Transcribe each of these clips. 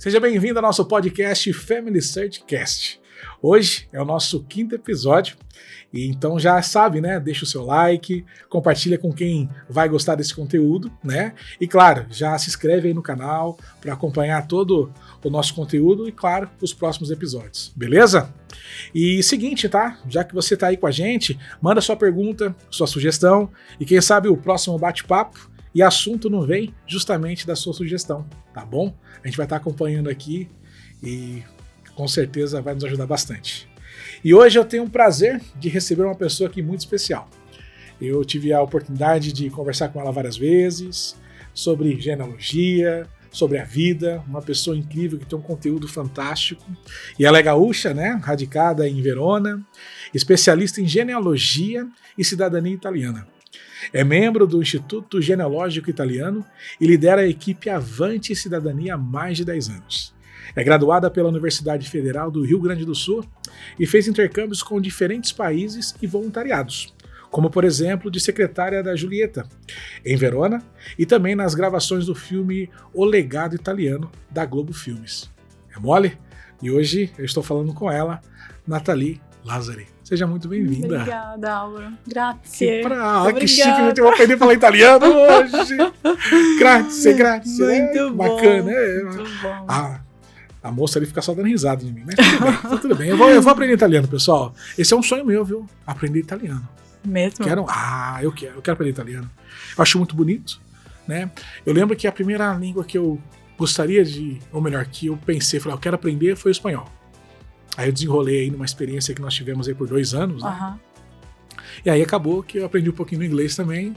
Seja bem-vindo ao nosso podcast Family Searchcast. Hoje é o nosso 5º episódio, e então já sabe, né? Deixa o seu like, compartilha com quem vai gostar desse conteúdo, né? E claro, já se inscreve aí no canal para acompanhar todo o nosso conteúdo e, claro, os próximos episódios, beleza? E seguinte, tá? Já que você tá aí com a gente, manda sua pergunta, sua sugestão, e quem sabe o próximo bate-papo e assunto não vem justamente da sua sugestão, tá bom? A gente vai estar acompanhando aqui e com certeza vai nos ajudar bastante. E hoje eu tenho o prazer de receber uma pessoa aqui muito especial. Eu tive a oportunidade de conversar com ela várias vezes sobre genealogia, sobre a vida, uma pessoa incrível que tem um conteúdo fantástico. E ela é gaúcha, né? Radicada em Verona, especialista em genealogia e cidadania italiana. É membro do Instituto Genealógico Italiano e lidera a equipe Avante Cidadania há mais de 10 anos. É graduada pela Universidade Federal do Rio Grande do Sul e fez intercâmbios com diferentes países e voluntariados, como por exemplo de secretária da Julieta, em Verona, e também nas gravações do filme O Legado Italiano, da Globo Filmes. É mole? E hoje eu estou falando com ela, Nathalie Lazzari. Seja muito bem-vinda. Obrigada, Álvaro. Grazie. Que chique, a gente vai aprender a falar italiano hoje. Grazie. Muito bom. Bacana. Muito bom. A moça ali fica só dando risada de mim, mas tudo bem, tá tudo bem. Eu vou aprender italiano, pessoal. Esse é um sonho meu, viu? Aprender italiano. Mesmo? Eu quero aprender italiano. Eu acho muito bonito, né? Eu lembro que a primeira língua que eu gostaria de, ou melhor, que eu pensei, falei, eu quero aprender, foi o espanhol. Aí eu desenrolei aí numa experiência que nós tivemos aí por 2 anos, né? Uhum. E aí acabou que eu aprendi um pouquinho no inglês também.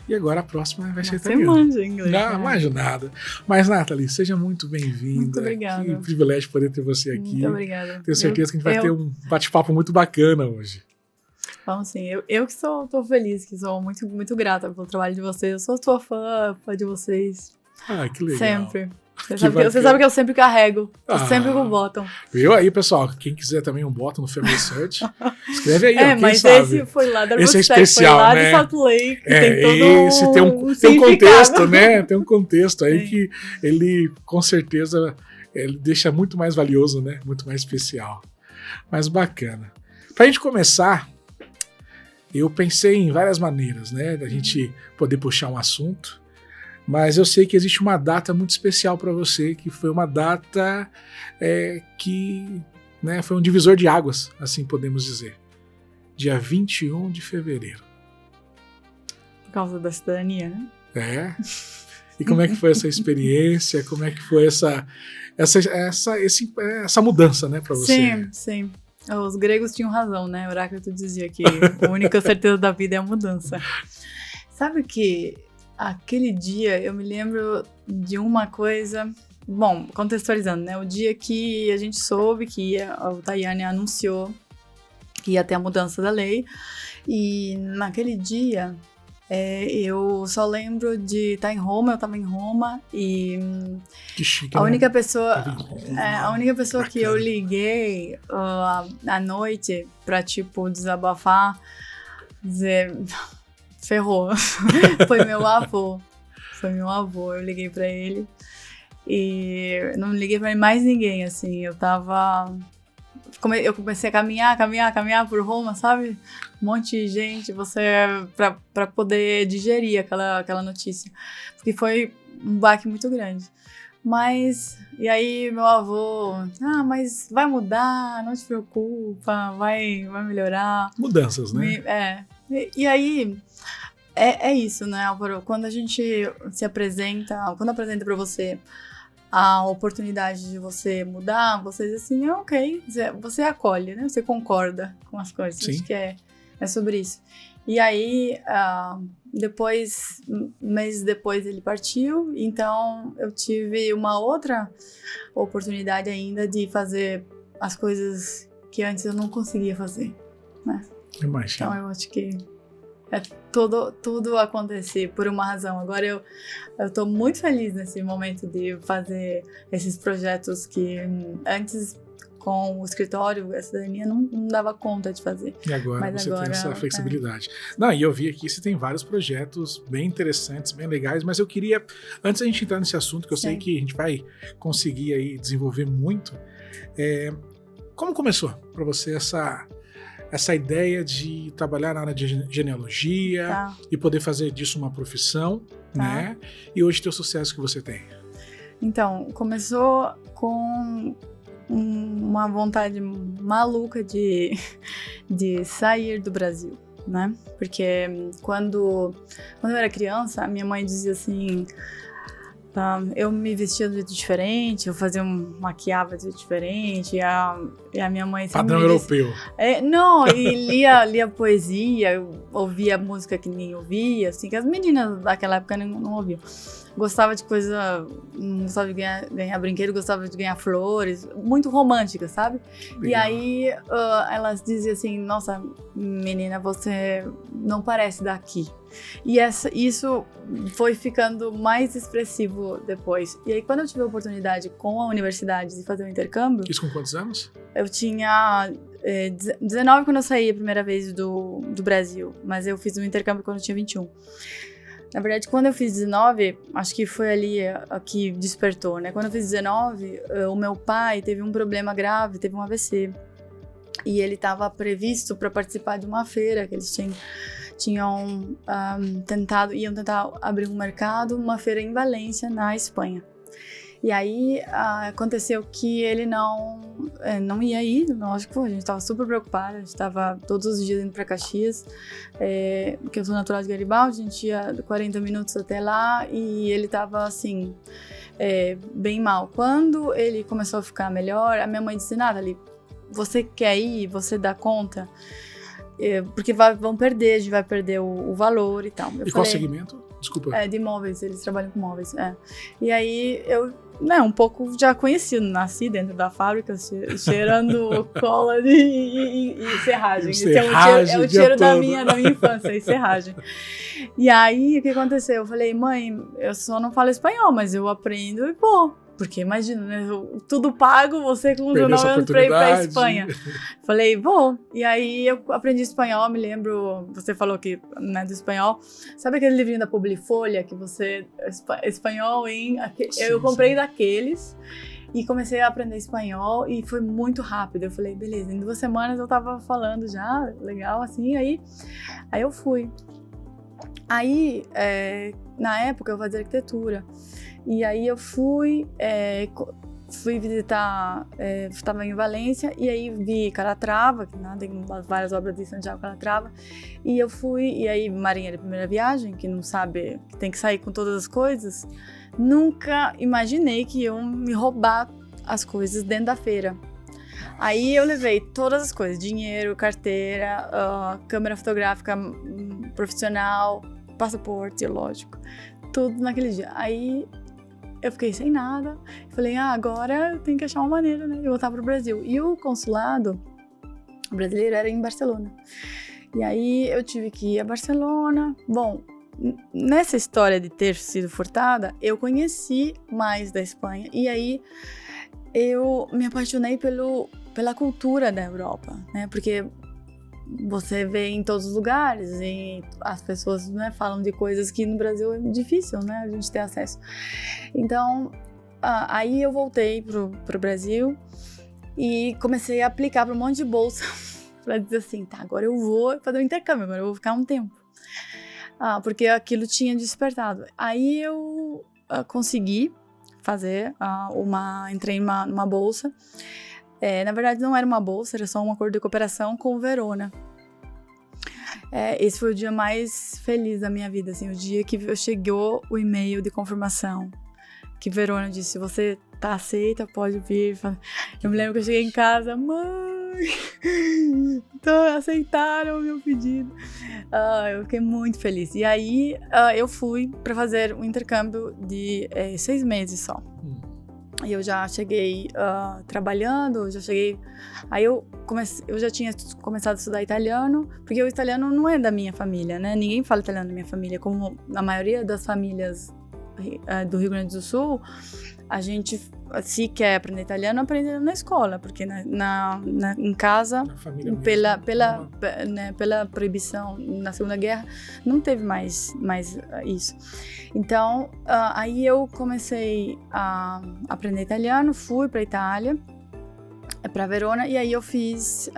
E agora a próxima vai ser italiano. Você manja inglês. Não, mais nada. Mas, Nathalie, seja muito bem-vinda. Muito obrigada. Que privilégio poder ter você aqui. Muito obrigada. Tenho certeza que a gente vai ter um bate-papo muito bacana hoje. Bom, sim, eu que tô feliz, que sou muito, muito grata pelo trabalho de vocês. Eu sou sua fã de vocês. Ah, que legal. Sempre. Você sabe que eu sempre carrego. Eu sempre com o bottom. Viu aí, pessoal? Quem quiser também um bottom no Family Search, escreve aí, quem mas sabe. Esse foi lá da Esse é Respect, especial, foi lá né? de Salt Lake. Esse tem um contexto, né? Tem um contexto aí que ele, com certeza, ele deixa muito mais valioso, né? Muito mais especial. Mas bacana. Pra gente começar, eu pensei em várias maneiras, né? Da gente poder puxar um assunto. Mas eu sei que existe uma data muito especial para você, que foi uma data que, né, foi um divisor de águas, assim podemos dizer. Dia 21 de fevereiro. Por causa da cidadania, né? É. E como é que foi essa experiência? Como é que foi essa mudança, né, para você? Sim. Os gregos tinham razão, né? Heráclito dizia que a única certeza da vida é a mudança. Sabe que aquele dia eu me lembro de uma coisa. Bom, contextualizando, né? O dia que a gente soube que o Tajani anunciou que ia ter a mudança da lei. E naquele dia eu só lembro de estar em Roma, eu estava em Roma e que chique, a única pessoa, a única pessoa que eu liguei à noite pra, tipo, desabafar, dizer, ferrou, foi meu avô, eu liguei pra ele e não liguei pra mais ninguém, assim, eu comecei a caminhar por Roma, sabe? Um monte de gente, pra poder digerir aquela notícia. Porque foi um baque muito grande. Mas, e aí meu avô, mas vai mudar, não te preocupa, vai melhorar. Mudanças, né? E aí, é isso, né, Álvaro? Quando a gente se apresenta, quando apresenta pra você a oportunidade de você mudar, você diz assim, ok, você acolhe, né? Você concorda com as coisas. Sim. Acho que é sobre isso. E aí, meses depois ele partiu, então eu tive uma outra oportunidade ainda de fazer as coisas que antes eu não conseguia fazer, né? Imagina. Então eu acho que tudo acontecer por uma razão. Agora eu tô muito feliz nesse momento de fazer esses projetos que antes com o escritório, a cidadania, não dava conta de fazer. E agora Mas você tem essa flexibilidade. Não, e eu vi aqui, você tem vários projetos bem interessantes, bem legais, mas eu queria, antes da gente entrar nesse assunto, que eu sei que a gente vai conseguir aí desenvolver muito, como começou para você essa ideia de trabalhar na área de genealogia e poder fazer disso uma profissão, né? E hoje ter o sucesso que você tem? Então, começou com uma vontade maluca de sair do Brasil, né? Porque quando eu era criança, a minha mãe dizia assim... eu me vestia de jeito diferente, eu fazia maquiava de jeito diferente, e a minha mãe sempre padrão europeu. E lia poesia, eu ouvia música que ninguém ouvia, assim, que as meninas daquela época não ouviam. Gostava de coisa, não gostava de ganhar brinquedo, gostava de ganhar flores, muito romântica, sabe? Legal. E aí elas diziam assim, nossa, menina, você não parece daqui. E isso foi ficando mais expressivo depois. E aí, quando eu tive a oportunidade com a universidade de fazer um intercâmbio... Isso com quantos anos? Eu tinha 19 quando eu saí a primeira vez do Brasil, mas eu fiz um intercâmbio quando eu tinha 21. Na verdade, quando eu fiz 19, acho que foi ali que despertou, né? Quando eu fiz 19, o meu pai teve um problema grave, teve um AVC. E ele estava previsto para participar de uma feira que eles iam tentar abrir um mercado, uma feira em Valência, na Espanha. E aí aconteceu que ele não ia ir, lógico, a gente estava super preocupada, a gente estava todos os dias indo para Caxias, porque eu sou natural de Garibaldi, a gente ia 40 minutos até lá e ele estava assim, bem mal. Quando ele começou a ficar melhor, a minha mãe disse, Nathalie, você quer ir, você dá conta? Porque vão perder, a gente vai perder o valor e tal. Qual segmento? Desculpa. De móveis, eles trabalham com móveis. E aí eu, um pouco já conhecido, nasci dentro da fábrica, cheirando cola e serragem. Esse é o cheiro da minha infância, e serragem. E aí, o que aconteceu? Eu falei, mãe, eu só não falo espanhol, mas eu aprendo e vou. Porque imagina, né? Tudo pago, você com 19 anos pra ir pra Espanha. Falei, vou. E aí eu aprendi espanhol, me lembro, você falou que, né, do espanhol. Sabe aquele livrinho da Publifolha que você, espanhol eu comprei daqueles e comecei a aprender espanhol e foi muito rápido. Eu falei, beleza, em 2 semanas eu tava falando já, legal, assim, aí eu fui. Aí, na época eu fazia arquitetura. E aí eu fui visitar, estava em Valência, e aí vi Calatrava, que tem várias obras de Santiago Calatrava, e eu fui, e aí marinheiro de primeira viagem, que não sabe, que tem que sair com todas as coisas, nunca imaginei que iam me roubar as coisas dentro da feira. Aí eu levei todas as coisas, dinheiro, carteira, câmera fotográfica profissional, passaporte, lógico, tudo naquele dia. Aí eu fiquei sem nada, falei, agora eu tenho que achar uma maneira, né, de voltar pro Brasil. E o consulado brasileiro era em Barcelona. E aí eu tive que ir a Barcelona. Bom, nessa história de ter sido furtada, eu conheci mais da Espanha. E aí eu me apaixonei pela cultura da Europa, né, porque você vê em todos os lugares e as pessoas, né, falam de coisas que no Brasil é difícil, né, a gente ter acesso. Então, aí eu voltei pro Brasil e comecei a aplicar para um monte de bolsa para dizer assim, tá, agora eu vou fazer um intercâmbio, agora eu vou ficar um tempo. Porque aquilo tinha despertado. Aí eu consegui fazer entrei numa bolsa. Na verdade, não era uma bolsa, era só um acordo de cooperação com o Verona. Esse foi o dia mais feliz da minha vida, assim, o dia que chegou o e-mail de confirmação, que Verona disse, você tá aceita, pode vir. Eu me lembro que eu cheguei em casa, mãe, aceitaram o meu pedido. Eu fiquei muito feliz. E aí eu fui para fazer um intercâmbio de 6 meses só. E eu já cheguei trabalhando, aí eu já tinha começado a estudar italiano, porque o italiano não é da minha família, né? Ninguém fala italiano na minha família, como na maioria das famílias do Rio Grande do Sul, a gente, se quer aprender italiano, aprende na escola, porque em casa, pela proibição na Segunda Guerra, não teve mais isso. Então, aí eu comecei a aprender italiano, fui para a Itália, para Verona, e aí eu fiz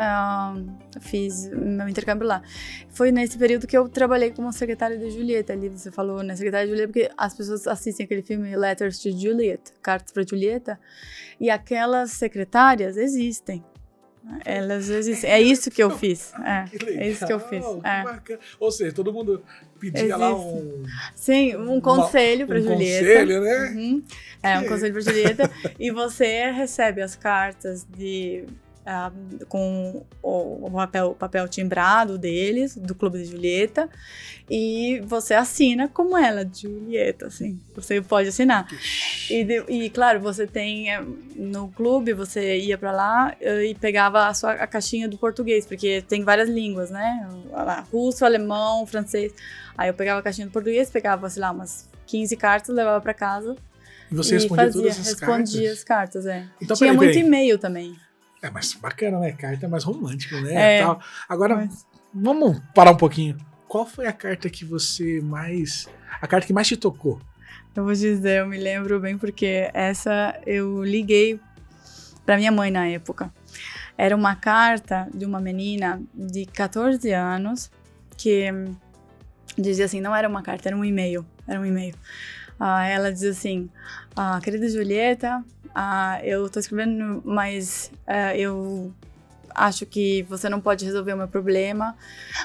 meu intercâmbio lá. Foi nesse período que eu trabalhei como secretária de Julieta. Ali você falou, né, secretária de Julieta, porque as pessoas assistem aquele filme Letters to Juliet, Cartas para Julieta, e aquelas secretárias existem. Elas existem. É isso que eu fiz. É isso que eu fiz. Bacana. Ou seja, todo mundo pedia lá Sim, um conselho para Julieta. Conselho, né? Uhum. Um conselho para Julieta. E você recebe as cartas com o papel timbrado deles, do Clube de Julieta, e você assina como ela, Julieta, assim, você pode assinar. E claro, você tem, no clube, você ia pra lá e pegava a caixinha do português, porque tem várias línguas, né, russo, alemão, francês. Aí eu pegava a caixinha do português, pegava, sei lá, umas 15 cartas, levava pra casa. E você respondia todas as cartas? Respondia as cartas, Então, tinha muito e-mail também. Mas bacana, né? Carta é mais romântica, né? Tal. Agora, vamos parar um pouquinho. Qual foi a carta que a carta que mais te tocou? Eu vou dizer, eu me lembro bem porque essa eu liguei pra minha mãe na época. Era uma carta de uma menina de 14 anos que dizia assim, não era uma carta, era um e-mail. Ela dizia assim, querida Julieta, eu tô escrevendo, mas eu acho que você não pode resolver o meu problema,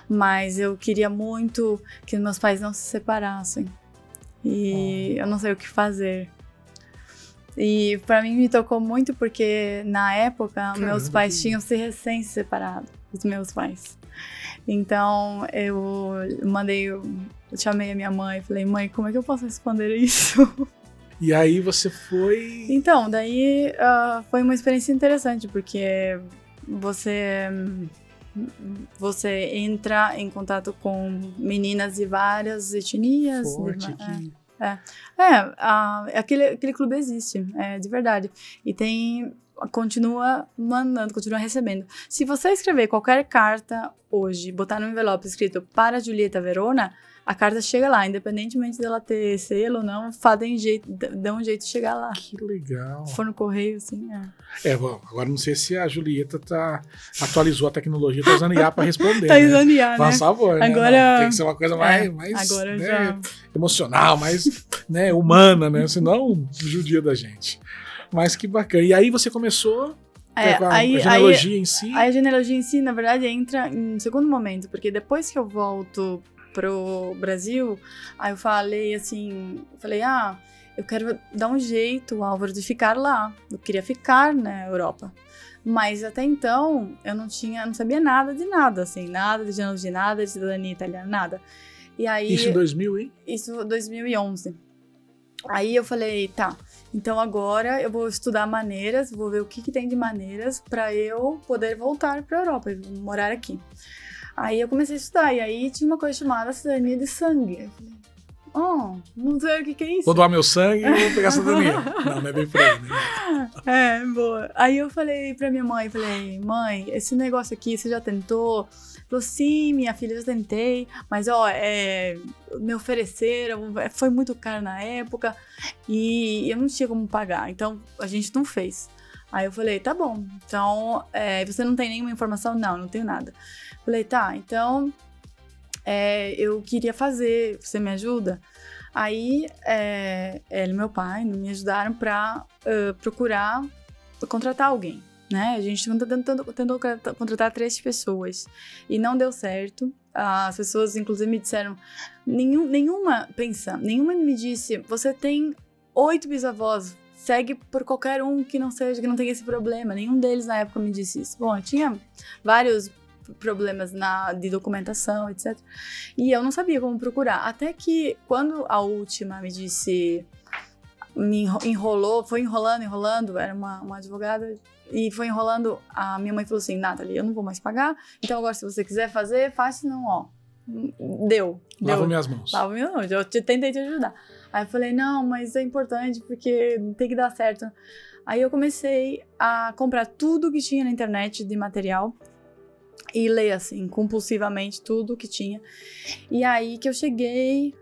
mas eu queria muito que meus pais não se separassem. E eu não sei o que fazer. E pra mim me tocou muito porque na época meus pais tinham se recém-separado, os meus pais. Então eu chamei a minha mãe e falei, mãe, como é que eu posso responder isso? E aí você foi... Então, daí foi uma experiência interessante, porque você entra em contato com meninas de várias etnias. Forte aquele clube existe, de verdade. E continua mandando, continua recebendo. Se você escrever qualquer carta hoje, botar no envelope escrito para Julieta Verona, a carta chega lá, independentemente dela ter selo ou não, dá um jeito de chegar lá. Que legal. Se for no correio, assim, bom, agora não sei se a Julieta atualizou a tecnologia, tá usando IA para responder. Tá usando IA, né? Faz favor, agora, né? Não, tem que ser uma coisa mais agora né, já... emocional, mais né, humana, né? Senão judia da gente. Mas que bacana. E aí você começou... com a genealogia em si? A genealogia em si, na verdade, entra em um segundo momento, porque depois que eu volto pro Brasil, aí eu falei assim, eu quero dar um jeito, Álvaro, de ficar lá. Eu queria ficar na Europa. Mas até então, eu não sabia nada de nada, assim, nada de genealogia, nada de cidadania italiana, nada. E aí, isso em 2000, hein? Isso em 2011. Aí eu falei, tá, então agora eu vou estudar maneiras, vou ver o que tem de maneiras para eu poder voltar para a Europa e morar aqui. Aí eu comecei a estudar, e aí tinha uma coisa chamada cidadania de sangue. Eu falei, não sei o que é isso. Vou doar meu sangue e vou pegar a cidadania. Não é bem por aí, né? Boa. Aí eu falei pra minha mãe, mãe, esse negócio aqui, você já tentou? Falou, sim, minha filha, já tentei, mas me ofereceram, foi muito caro na época, e eu não tinha como pagar, então a gente não fez. Aí eu falei, tá bom, então você não tem nenhuma informação? Não tenho nada. Falei, tá, então eu queria fazer, você me ajuda? Aí ele e meu pai me ajudaram pra procurar contratar alguém, né? A gente tentou contratar 3 pessoas e não deu certo. As pessoas, inclusive, me disseram, nenhuma me disse, você tem 8 bisavós, segue por qualquer um que não tenha esse problema. Nenhum deles na época me disse isso. Bom, eu tinha vários problemas de documentação, etc. E eu não sabia como procurar. Até que quando a última me disse, me enrolou, foi enrolando, era uma advogada, e foi enrolando, a minha mãe falou assim, Nathalie, eu não vou mais pagar, então agora se você quiser fazer, faz, senão, deu. Lava minhas mãos. Lava minhas mãos, eu tentei te ajudar. Aí eu falei, não, mas é importante porque tem que dar certo. Aí eu comecei a comprar tudo que tinha na internet de material e ler, assim, compulsivamente tudo que tinha. E aí que eu cheguei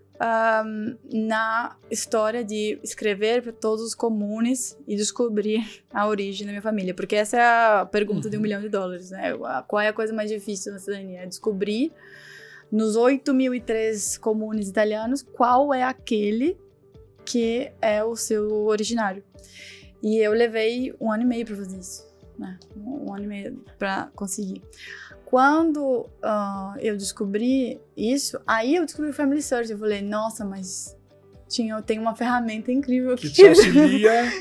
na história de escrever para todos os comunes e descobrir a origem da minha família. Porque essa é a pergunta de $1 milhão, né? Qual é a coisa mais difícil na cidadania? É descobrir, nos 8.003 comunes italianos, qual é aquele que é o seu originário. E eu levei 1 ano e meio para fazer isso, né? 1 ano e meio para conseguir. Quando eu descobri isso, aí eu descobri o Family Search. Eu falei, nossa, mas tem uma ferramenta incrível que te auxilia.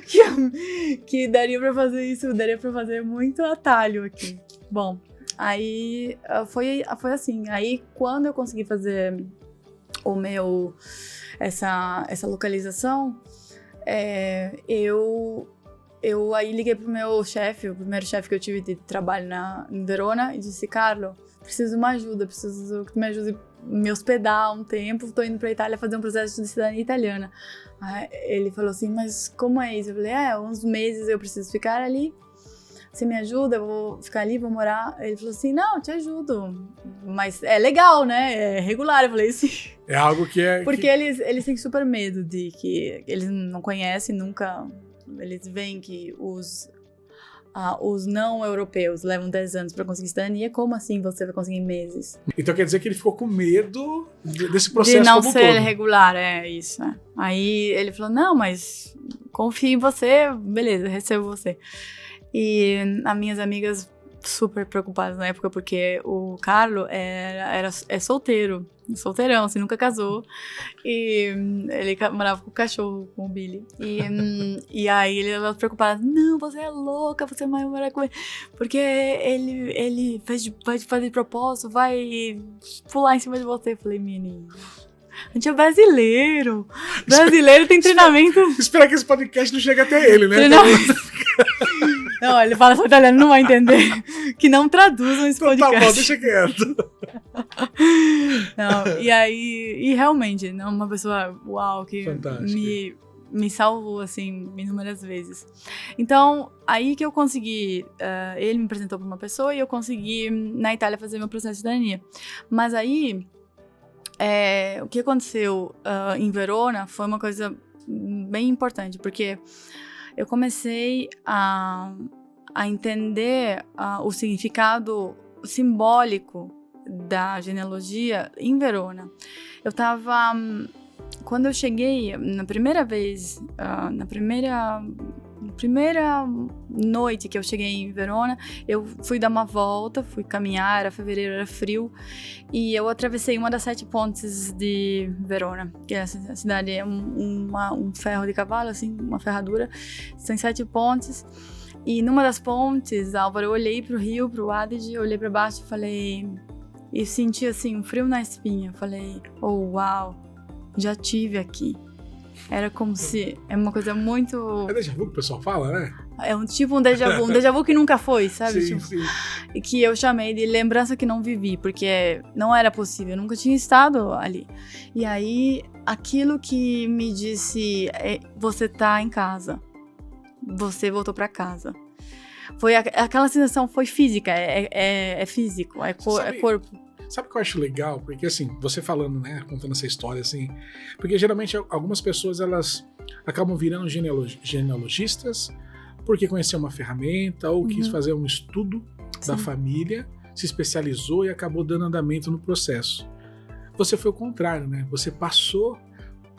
que daria pra fazer isso, daria pra fazer muito atalho aqui. Bom, aí foi assim. Aí quando eu consegui fazer essa localização, eu aí liguei pro meu chefe, o primeiro chefe que eu tive de trabalho em Verona, e disse, Carlo, preciso de uma ajuda, preciso que tu me ajude a me hospedar um tempo, tô indo pra Itália fazer um processo de cidadania italiana. Aí ele falou assim, mas como é isso? Eu falei, uns meses eu preciso ficar ali, você me ajuda, eu vou ficar ali, vou morar. Ele falou assim, não, eu te ajudo, mas é legal, né, é regular. Eu falei assim. É algo que é... Porque eles têm super medo de que eles não conhecem nunca... Eles veem que os não europeus levam 10 anos para conseguir cidadania, como assim você vai conseguir em meses? Então quer dizer que ele ficou com medo desse processo de não como ser todo. regular, é isso. É. Aí ele falou, não, mas confio em você, beleza, recebo você. E as minhas amigas super preocupadas na época, porque o Carlo é solteirão, assim, nunca casou, e ele morava com o cachorro, com o Billy, e aí ele era preocupado, não, você é louca, você vai morar com ele, porque ele vai fazer de propósito, vai pular em cima de você. Eu falei, menino, a gente é brasileiro tem treinamento. Espera que esse podcast não chegue até ele, né? Não, ele fala só italiano, não vai entender. Que não traduzam esse podcast. Tá bom, deixa quieto. Não, e aí, e realmente, uma pessoa, uau, que me salvou, assim, inúmeras vezes. Então, aí que eu consegui, ele me apresentou para uma pessoa e eu consegui, na Itália, fazer meu processo de cidadania. Mas aí, o que aconteceu em Verona foi uma coisa bem importante, porque eu comecei a entender o significado simbólico da genealogia em Verona. Quando eu cheguei, na primeira vez, na primeira noite que eu cheguei em Verona, eu fui dar uma volta, fui caminhar, era fevereiro, era frio, e eu atravessei uma das 7 pontes de Verona, que a cidade é um ferro de cavalo, assim, uma ferradura, são 7 pontes, e numa das pontes, Álvaro, eu olhei pro rio, pro Adige, olhei pra baixo e falei, e senti assim, um frio na espinha, falei, oh, uau, já tive aqui. Era como se... É uma coisa muito... É déjà vu que o pessoal fala, né? É um déjà vu que nunca foi, sabe? Sim, sim. Que eu chamei de lembrança que não vivi, porque não era possível, eu nunca tinha estado ali. E aí, aquilo que me disse, você tá em casa, você voltou pra casa. Aquela sensação foi física, é físico, é corpo. Sabe o que eu acho legal? Porque assim, você falando, né, contando essa história assim, porque geralmente algumas pessoas elas acabam virando genealogistas porque conheceu uma ferramenta ou quis fazer um estudo da família, se especializou e acabou dando andamento no processo. Você foi o contrário, né? Você passou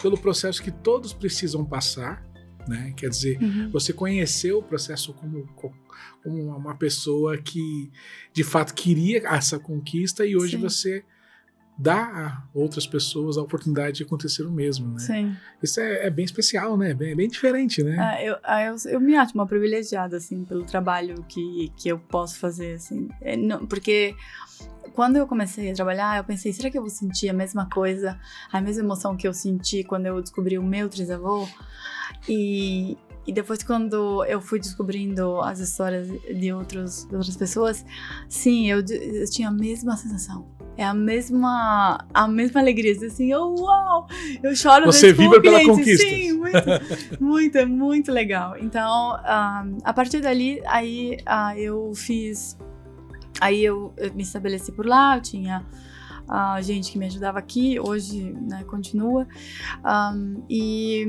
pelo processo que todos precisam passar, né? Quer dizer, você conheceu o processo como uma pessoa que de fato queria essa conquista e hoje você dá a outras pessoas a oportunidade de acontecer o mesmo, né? Sim. Isso é bem especial, né? Bem diferente, né? Eu me acho uma privilegiada, assim, pelo trabalho que eu posso fazer, assim. Porque quando eu comecei a trabalhar, eu pensei, será que eu vou sentir a mesma coisa, a mesma emoção que eu senti quando eu descobri o meu trisavô? E E depois, quando eu fui descobrindo as histórias de outras pessoas, sim, eu tinha a mesma sensação. É a mesma alegria, assim, uau! Eu choro. Você vibra pela conquista. Sim, muito, muito legal. Então, a partir dali, aí eu me estabeleci por lá, eu tinha gente que me ajudava aqui, hoje, né, continua. E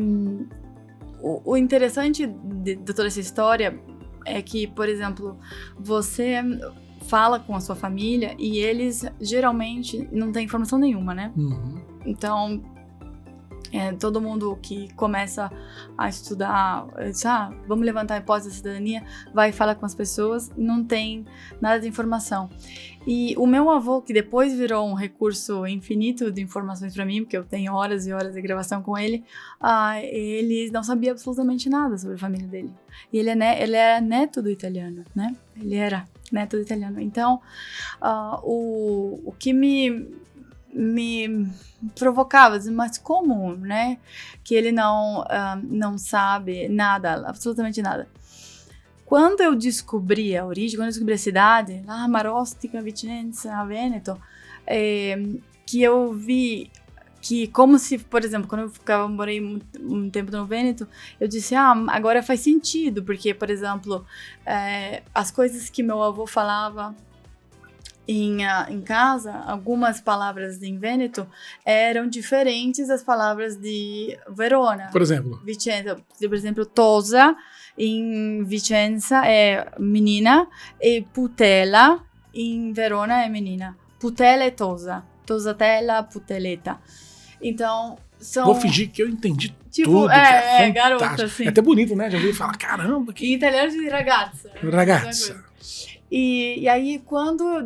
o interessante de toda essa história é que, por exemplo, você fala com a sua família e eles geralmente não têm informação nenhuma, né? Uhum. Então, todo mundo que começa a estudar, vamos levantar a hipótese da cidadania, vai falar com as pessoas, não tem nada de informação. E o meu avô, que depois virou um recurso infinito de informações para mim, porque eu tenho horas e horas de gravação com ele, ele não sabia absolutamente nada sobre a família dele. E ele era neto do italiano, né? Ele era neto do italiano. Então, o que me provocava, mas como, né, que ele não sabe nada, absolutamente nada. Quando eu descobri a origem, quando eu descobri a cidade, lá Marostica, Vicenza, Veneto, que eu vi que, como se, por exemplo, quando eu morei um tempo no Vêneto, eu disse, agora faz sentido, porque, por exemplo, as coisas que meu avô falava em casa, algumas palavras em Vêneto eram diferentes das palavras de Verona. Por exemplo? Vicenza, por exemplo, tosa em Vicenza é menina e putela em Verona é menina. Putela é tosa. Tosatella, puteleta. Então, são... Vou fingir que eu entendi tipo, tudo. garota, assim. É até bonito, né? Já ouvi falar, caramba. Em italiano de ragazza. Ragazza. E aí,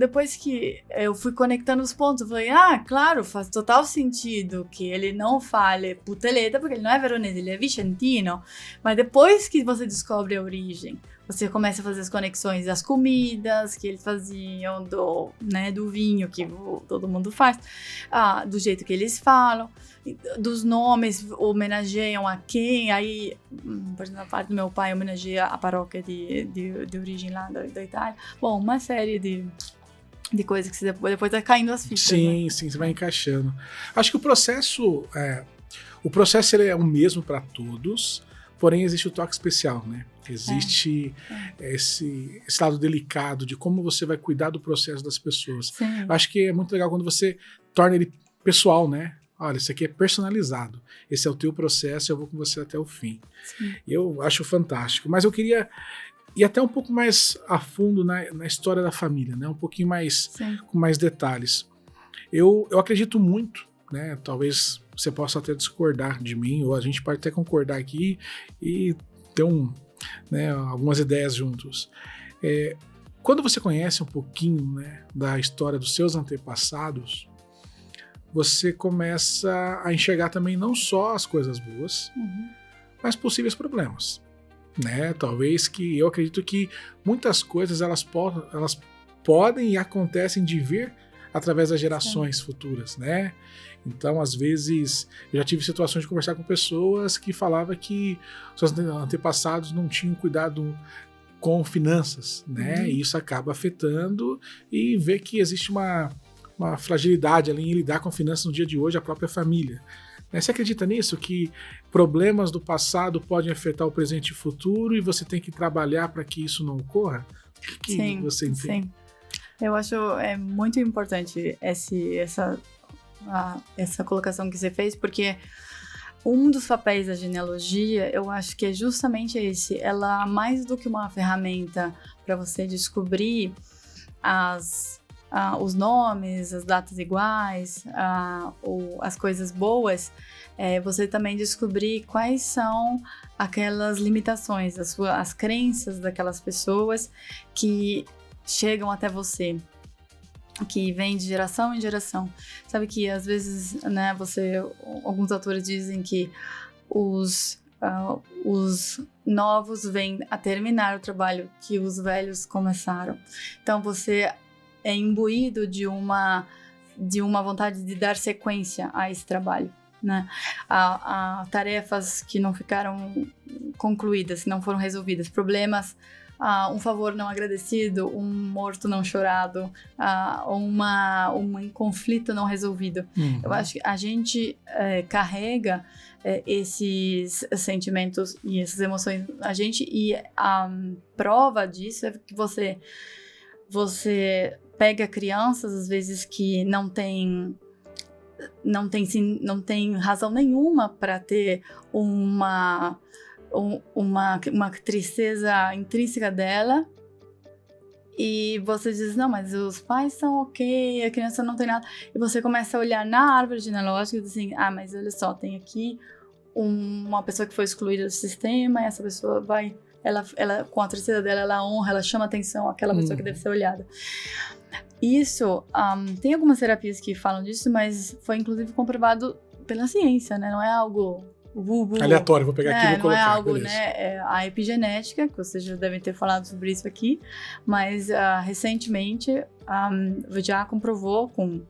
depois que eu fui conectando os pontos, eu falei, claro, faz total sentido que ele não fale puteleta, porque ele não é veronese, ele é vicentino. Mas depois que você descobre a origem, você começa a fazer as conexões das comidas que eles faziam, do vinho que todo mundo faz, do jeito que eles falam, dos nomes, homenageiam a quem. Aí, por exemplo, a parte do meu pai homenageia a paróquia de origem lá da Itália. Bom, uma série de coisas que você depois vai caindo as fichas. Sim, né? Sim, você vai encaixando. Acho que o processo ele é o mesmo para todos, porém existe o toque especial, né? Existe esse lado delicado de como você vai cuidar do processo das pessoas. Sim. Acho que é muito legal quando você torna ele pessoal, né? Olha, isso aqui é personalizado. Esse é o teu processo, eu vou com você até o fim. Sim. Eu acho fantástico. Mas eu queria ir até um pouco mais a fundo na história da família, né? Um pouquinho mais, com mais detalhes. Eu acredito muito, né? Talvez você possa até discordar de mim, ou a gente pode até concordar aqui e ter algumas ideias juntos. Quando você conhece um pouquinho, né, da história dos seus antepassados, você começa a enxergar também não só as coisas boas, mas possíveis problemas. Né? Talvez que eu acredito que muitas coisas elas podem e acontecem de vir através das gerações futuras, né? Então, às vezes, eu já tive situações de conversar com pessoas que falavam que seus antepassados não tinham cuidado com finanças, né? E isso acaba afetando e vê que existe uma fragilidade ali em lidar com finanças no dia de hoje, a própria família. Você acredita nisso? Que problemas do passado podem afetar o presente e o futuro e você tem que trabalhar para que isso não ocorra? O que você entende? Sim. Eu acho muito importante essa colocação que você fez, porque um dos papéis da genealogia, eu acho que é justamente esse. Ela, mais do que uma ferramenta para você descobrir os nomes, as datas iguais, ou as coisas boas, você também descobrir quais são aquelas limitações, as crenças daquelas pessoas que chegam até você, que vem de geração em geração. Sabe que às vezes, né, alguns autores dizem que os novos vêm a terminar o trabalho que os velhos começaram. Então você é imbuído de uma vontade de dar sequência a esse trabalho. né? A tarefas que não ficaram concluídas, que não foram resolvidas, problemas, um favor não agradecido, um morto não chorado, um conflito não resolvido. Eu acho que a gente carrega esses sentimentos e essas emoções a gente, e a prova disso é que você pega crianças, às vezes, que não tem razão nenhuma para ter uma tristeza intrínseca dela, e você diz, não, mas os pais são ok, a criança não tem nada, e você começa a olhar na árvore genealógica e diz assim, mas olha só, tem aqui uma pessoa que foi excluída do sistema, e essa pessoa vai, ela com a tristeza dela, ela honra, ela chama atenção àquela pessoa que deve ser olhada. Isso, tem algumas terapias que falam disso, mas foi inclusive comprovado pela ciência, né? Não é algo aleatório, vou pegar aqui e vou colocar. Não é algo, né? A epigenética, que vocês já devem ter falado sobre isso aqui, mas recentemente já comprovou com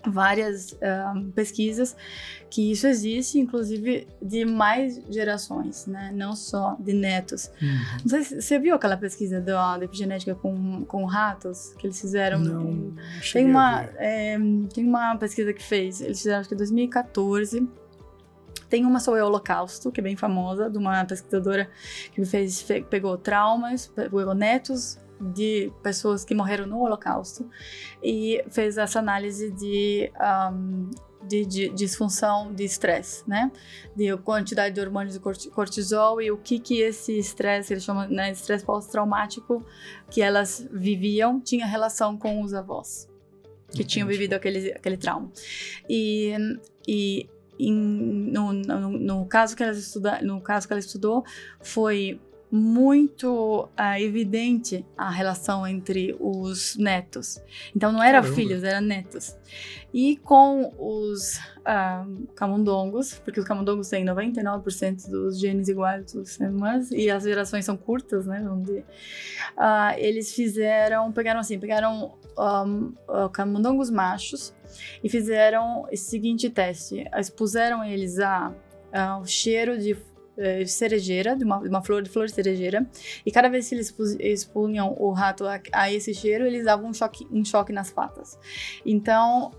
várias pesquisas que isso existe, inclusive de mais gerações, né? Não só de netos. Não sei se você viu aquela pesquisa da epigenética com ratos que eles fizeram. Não, tem uma pesquisa que eles fizeram acho que em 2014. Tem uma sobre o Holocausto, que é bem famosa, de uma pesquisadora que pegou traumas, pegou netos de pessoas que morreram no Holocausto e fez essa análise de disfunção de estresse, né? De quantidade de hormônios de cortisol e o que esse estresse, eles chamam, né, estresse pós-traumático, que elas viviam, tinha relação com os avós, que tinham vivido aquele trauma. No caso que ela estudou, foi muito evidente a relação entre os netos. Então não eram filhos, eram netos. E com os camundongos, porque os camundongos têm 99% dos genes iguais dos seres humanos, e as gerações são curtas, né? Vamos dizer. Eles pegaram camundongos machos e fizeram esse seguinte teste. Expuseram eles ao cheiro de cerejeira, de uma flor de cerejeira, e cada vez que eles expunham o rato a esse cheiro, eles davam um choque nas patas. Então,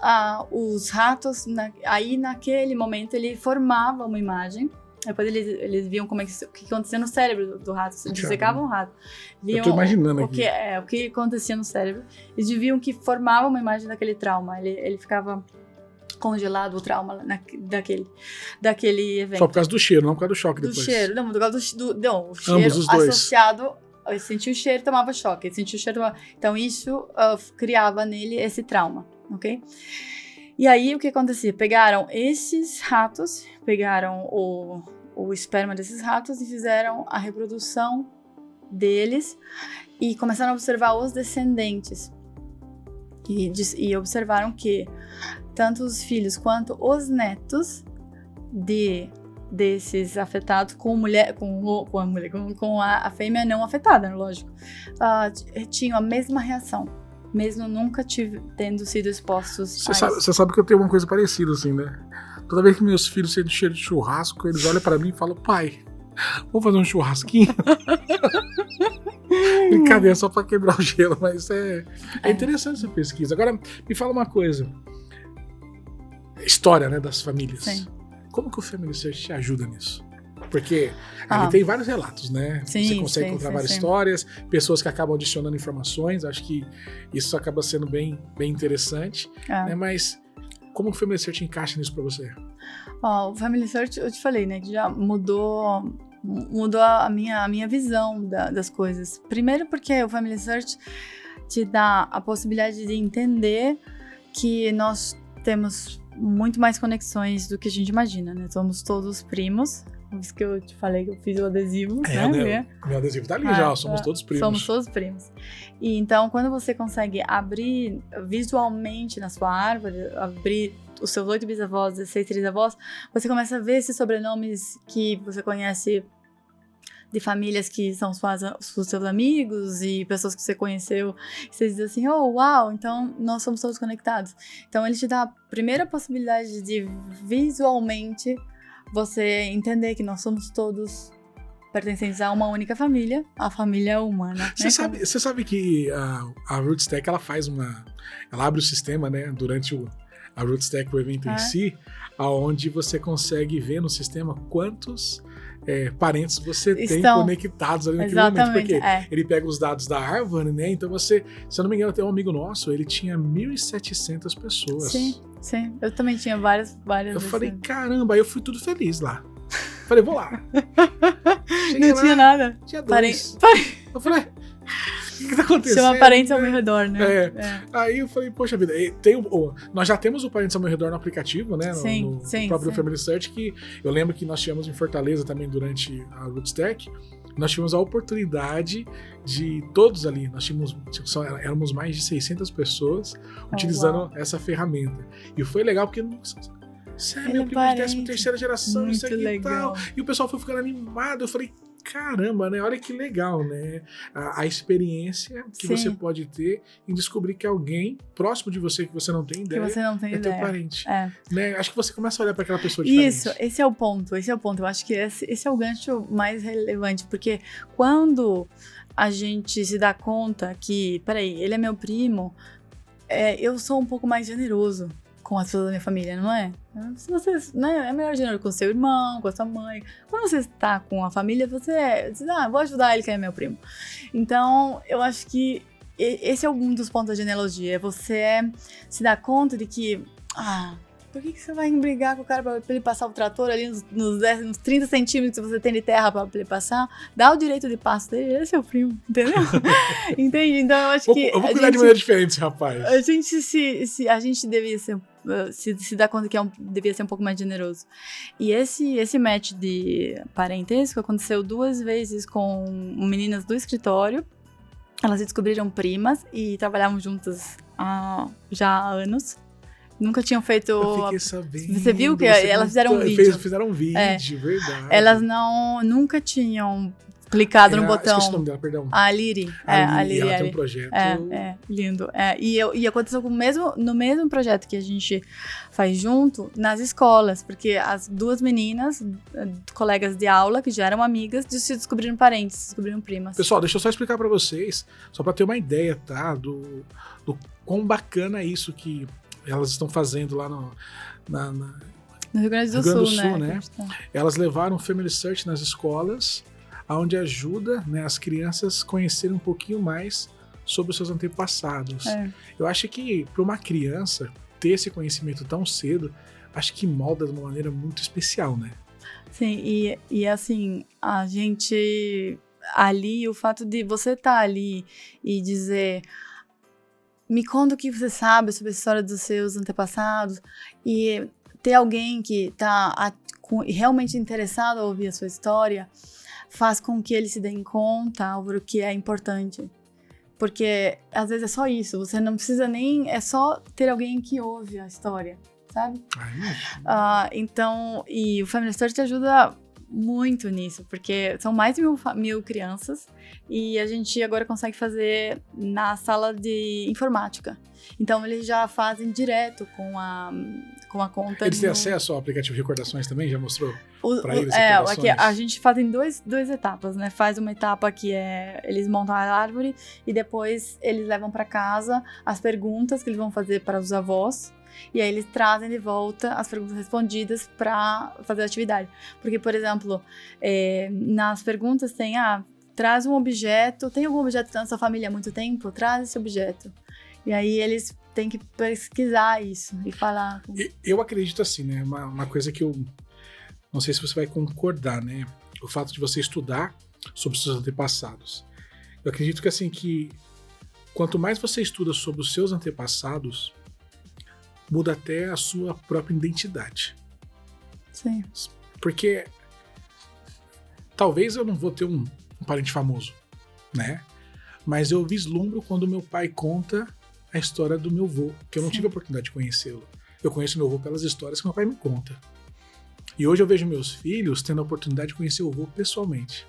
os ratos, naquele momento, ele formava uma imagem. Depois eles viam o que acontecia no cérebro do rato. Eles dissecavam o rato. Viam eu tô imaginando aqui. O que acontecia no cérebro. Eles viam que formava uma imagem daquele trauma. Ele ficava congelado, o trauma daquele evento. Só por causa do cheiro, não por causa do choque depois. Do cheiro, não, por causa o cheiro ambos os dois. associado. Ele sentia o cheiro, tomava choque. Ele sentia o cheiro, então isso criava nele esse trauma, ok? E aí o que acontecia? Pegaram esses ratos, pegaram o esperma desses ratos e fizeram a reprodução deles e começaram a observar os descendentes. E observaram que tanto os filhos quanto os netos desses afetados com a fêmea não afetada, lógico, tinham a mesma reação, mesmo nunca tendo sido expostos a isso. Você sabe que eu tenho uma coisa parecida, assim, né? Toda vez que meus filhos sentem cheiro de churrasco, eles olham pra mim e falam, pai, vamos fazer um churrasquinho? Brincadeira, só pra quebrar o gelo, mas é interessante essa pesquisa. Agora, me fala uma coisa. História, né, das famílias. Sim. Como que o Family Search te ajuda nisso? Porque ali tem vários relatos, né? Sim, você consegue encontrar várias histórias, pessoas que acabam adicionando informações. Acho que isso acaba sendo bem interessante. Né? Mas como o Family Search encaixa nisso pra você? O Family Search, eu te falei, né? Que já mudou a minha visão das coisas. Primeiro porque o Family Search te dá a possibilidade de entender que nós temos muito mais conexões do que a gente imagina, né? Somos todos primos. Por isso que eu te falei que eu fiz o adesivo, né? Meu adesivo tá ali já, somos todos primos. Somos todos primos. E então, quando você consegue abrir visualmente na sua árvore, abrir os seus 8 bisavós, 16 trisavós, você começa a ver esses sobrenomes que você conhece de famílias que são os seus amigos e pessoas que você conheceu. E você diz assim, oh, uau, então nós somos todos conectados. Então ele te dá a primeira possibilidade de visualmente você entender que nós somos todos pertencentes a uma única família, a família humana. Você sabe que a Rootstack, ela abre o sistema, né, durante a Rootstack, o evento em si, onde você consegue ver no sistema quantos parentes você tem conectados ali naquele momento, porque ele pega os dados da árvore, né, então você, se eu não me engano, tem um amigo nosso, ele tinha 1.700 pessoas. Sim, eu também tinha várias. Eu falei, caramba, aí eu fui tudo feliz lá. Falei, vou lá. Cheguei lá, tinha nada. Tinha 2. Eu falei, o que tá acontecendo? Chama parentes ao meu redor, né? Aí eu falei, poxa vida, nós já temos o Parentes ao Meu Redor no aplicativo, né? No próprio Family Search, que eu lembro que nós tivemos em Fortaleza também durante a Rootstack. Nós tivemos a oportunidade de todos ali, éramos mais de 600 pessoas utilizando essa ferramenta. E foi legal porque, você é meu primo de 13ª geração, muito isso aqui legal. E tal. E o pessoal foi ficando animado. Eu falei, caramba, né? Olha que legal, né? A experiência que você pode ter em descobrir que alguém próximo de você, que você não tem ideia, teu parente. Né? Acho que você começa a olhar para aquela pessoa diferente. Isso, esse é o ponto. Eu acho que esse é o gancho mais relevante, porque quando a gente se dá conta que, peraí, ele é meu primo, eu sou um pouco mais generoso com as pessoas da minha família, não é? Se você, né, é melhor generoso com seu irmão, com a sua mãe. Quando você está com a família, você diz, vou ajudar ele que é meu primo. Então, eu acho que esse é um dos pontos da genealogia, é você se dar conta de que, por que você vai brigar com o cara pra ele passar o trator ali nos 30 centímetros que você tem de terra pra ele passar? Dá o direito de passo dele, ele é seu primo, entendeu? Entende? Então eu acho que... Eu vou cuidar de maneira diferente, rapaz. A gente devia ser... Se dá conta que devia ser um pouco mais generoso. E esse match de parentesco aconteceu 2 vezes com meninas do escritório. Elas se descobriram primas e trabalhavam juntas já há anos. Nunca tinham feito... Eu fiquei sabendo. Você viu que elas fizeram um vídeo. Fizeram um vídeo, verdade. Elas nunca tinham clicado no botão. Esqueci o nome dela, perdão. A Liri. A Liri, ela tem um projeto. Lindo. E aconteceu no mesmo projeto que a gente faz junto, nas escolas, porque as 2 meninas, colegas de aula, que já eram amigas, se descobriram parentes, se descobriram primas. Pessoal, deixa eu só explicar pra vocês, só pra ter uma ideia, tá? Do quão bacana é isso que elas estão fazendo lá no Rio Grande do Sul, né? Elas levaram o Family Search nas escolas, onde ajuda, né, as crianças conhecerem um pouquinho mais sobre os seus antepassados. Eu acho que para uma criança ter esse conhecimento tão cedo, acho que molda de uma maneira muito especial, né? Sim, e assim, a gente ali, o fato de você estar ali e dizer... Me conta o que você sabe sobre a história dos seus antepassados e ter alguém que está realmente interessado a ouvir a sua história faz com que eles se deem conta sobre o que é importante. Porque às vezes é só isso, você não precisa nem... É só ter alguém que ouve a história, sabe? Então, e o Family Search te ajuda muito nisso, porque são mais de 1.000 crianças e a gente agora consegue fazer na sala de informática. Então eles já fazem direto com a conta. Eles têm acesso ao aplicativo de recordações também? Já mostrou para eles aqui a gente faz em duas etapas, né? Faz uma etapa que eles montam a árvore e depois eles levam para casa as perguntas que eles vão fazer para os avós. E aí eles trazem de volta as perguntas respondidas para fazer a atividade. Porque, por exemplo, nas perguntas tem, traz um objeto, tem algum objeto na sua família há muito tempo? Traz esse objeto. E aí eles têm que pesquisar isso e falar. Eu acredito assim, né? Uma coisa que eu não sei se você vai concordar, né? O fato de você estudar sobre os seus antepassados. Eu acredito que assim, que quanto mais você estuda sobre os seus antepassados, muda até a sua própria identidade. Sim. Porque talvez eu não vou ter um parente famoso, né? Mas eu vislumbro quando meu pai conta a história do meu avô, que eu não tive a oportunidade de conhecê-lo. Eu conheço meu avô pelas histórias que meu pai me conta. E hoje eu vejo meus filhos tendo a oportunidade de conhecer o avô pessoalmente.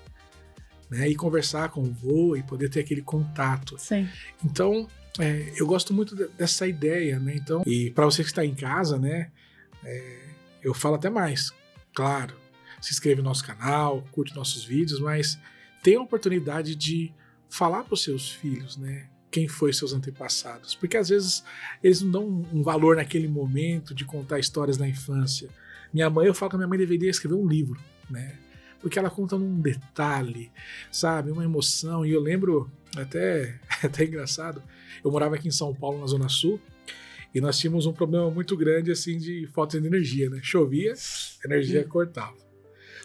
né? E conversar com o vô e poder ter aquele contato. Sim. Então, eu gosto muito dessa ideia, né? Então, e para você que está em casa, né? Eu falo até mais. Claro, se inscreve no nosso canal, curte nossos vídeos, mas tenha a oportunidade de falar para os seus filhos, né? Quem foi seus antepassados. Porque às vezes eles não dão um valor naquele momento de contar histórias da infância. Eu falo que a minha mãe deveria escrever um livro, né? Porque ela conta um detalhe, sabe? Uma emoção. E eu lembro, até engraçado, eu morava aqui em São Paulo, na Zona Sul, e nós tínhamos um problema muito grande, assim, de falta de energia, né? Chovia, a energia cortava.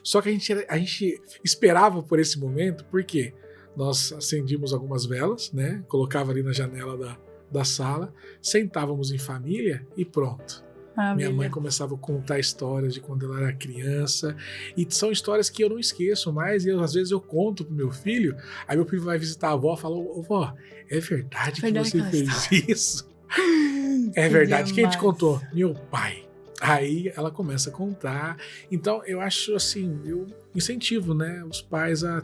Só que a gente esperava por esse momento, porque nós acendíamos algumas velas, né? Colocava ali na janela da sala, sentávamos em família e pronto. Minha mãe começava a contar histórias de quando ela era criança, e são histórias que eu não esqueço mais, e às vezes eu conto pro meu filho, aí meu filho vai visitar a avó e fala: ô vó, é verdade que você fez isso? É verdade, quem te contou? Meu pai. Aí ela começa a contar. Então eu acho assim, eu incentivo, né, os pais a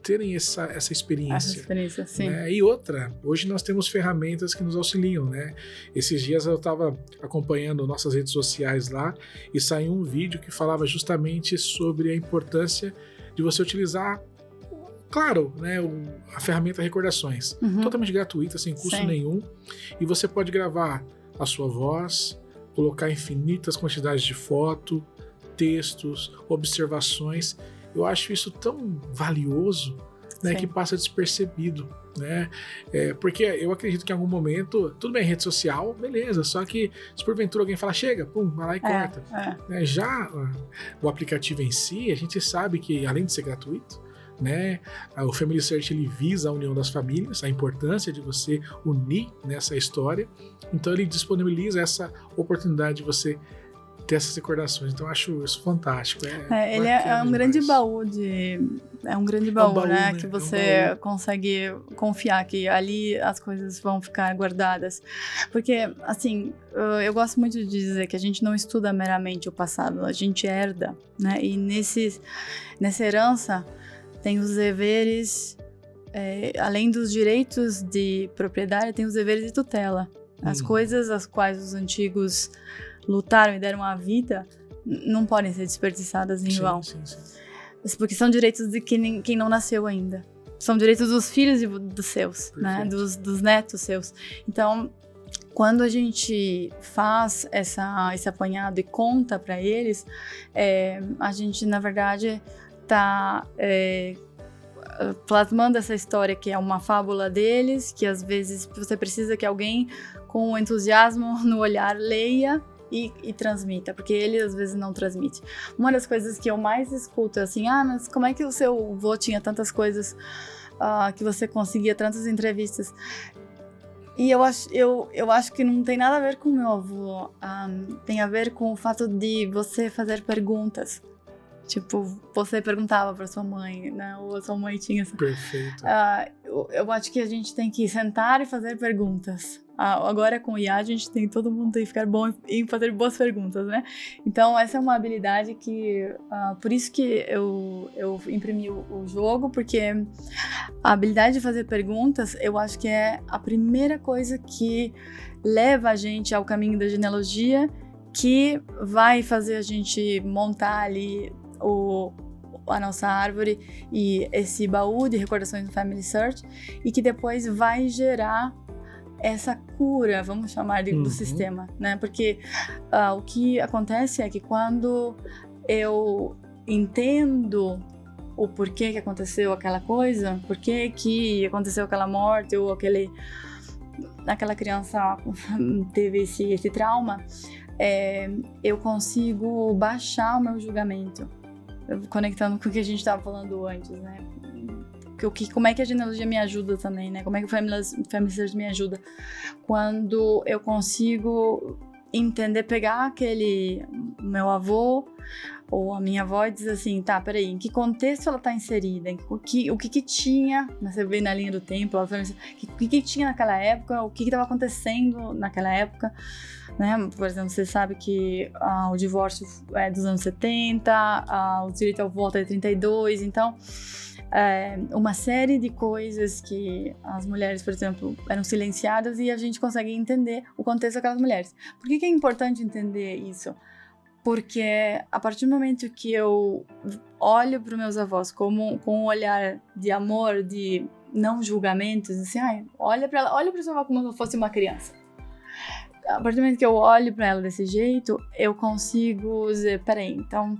terem essa experiência. Essa experiência, sim. Né? E outra, hoje nós temos ferramentas que nos auxiliam, né? Esses dias eu estava acompanhando nossas redes sociais lá e saiu um vídeo que falava justamente sobre a importância de você utilizar, claro, né, a ferramenta Recordações. Totalmente gratuita, sem custo nenhum. E você pode gravar a sua voz, colocar infinitas quantidades de foto, textos, observações. Eu acho isso tão valioso, né, que passa despercebido, né? Porque eu acredito que em algum momento, tudo bem, rede social, beleza, só que se porventura alguém fala, chega, pum, vai lá e corta. Né? Já o aplicativo em si, a gente sabe que, além de ser gratuito, né, o Family Search ele visa a união das famílias, a importância de você unir nessa história, então ele disponibiliza essa oportunidade de você ter essas recordações, então eu acho isso fantástico. Ele é um grande baú né, que você consegue confiar que ali as coisas vão ficar guardadas, porque assim, eu gosto muito de dizer que a gente não estuda meramente o passado, a gente herda, né, e nessa herança tem os deveres, além dos direitos de propriedade, tem os deveres de tutela, as coisas às quais os antigos lutaram e deram a vida não podem ser desperdiçadas em vão. Sim. Porque são direitos de quem não nasceu ainda. São direitos dos filhos e dos seus, né? Dos netos seus. Então, quando a gente faz esse apanhado e conta para eles, a gente, na verdade, está plasmando essa história que é uma fábula deles, que às vezes você precisa que alguém com entusiasmo no olhar leia e transmita, porque ele às vezes não transmite. Uma das coisas que eu mais escuto é assim, mas como é que o seu avô tinha tantas coisas, que você conseguia tantas entrevistas? E eu acho que não tem nada a ver com o meu avô, tem a ver com o fato de você fazer perguntas. Tipo, você perguntava pra sua mãe, né? Ou a sua mãe tinha essa... Perfeito. Eu acho que a gente tem que sentar e fazer perguntas. Agora com o IA, a gente tem, todo mundo tem que ficar bom em fazer boas perguntas, né? Então, essa é uma habilidade que... por isso que eu imprimi o jogo, porque a habilidade de fazer perguntas, eu acho que é a primeira coisa que leva a gente ao caminho da genealogia, que vai fazer a gente montar ali a nossa árvore e esse baú de recordações do Family Search, e que depois vai gerar essa cura, vamos chamar do sistema, né? Porque o que acontece é que quando eu entendo o porquê que aconteceu aquela coisa, porquê que aconteceu aquela morte ou aquela criança teve esse trauma, eu consigo baixar o meu julgamento, conectando com o que a gente estava falando antes, né? Como é que a genealogia me ajuda também, né? Como é que o Family Search me ajuda? Quando eu consigo entender, pegar aquele meu avô ou a minha avó e dizer assim, tá, peraí, em que contexto ela está inserida? O que tinha, você vê na linha do tempo, o que tinha naquela época, o que estava acontecendo naquela época, né? Por exemplo, você sabe que o divórcio é dos anos 70, o direito ao voto é de 32, então uma série de coisas que as mulheres, por exemplo, eram silenciadas e a gente consegue entender o contexto daquelas mulheres. Por que é importante entender isso? Porque a partir do momento que eu olho para os meus avós com um olhar de amor, de não julgamentos, assim, olha para ela, olha para sua avó como se eu fosse uma criança. A partir do momento que eu olho para ela desse jeito, eu consigo dizer, peraí, então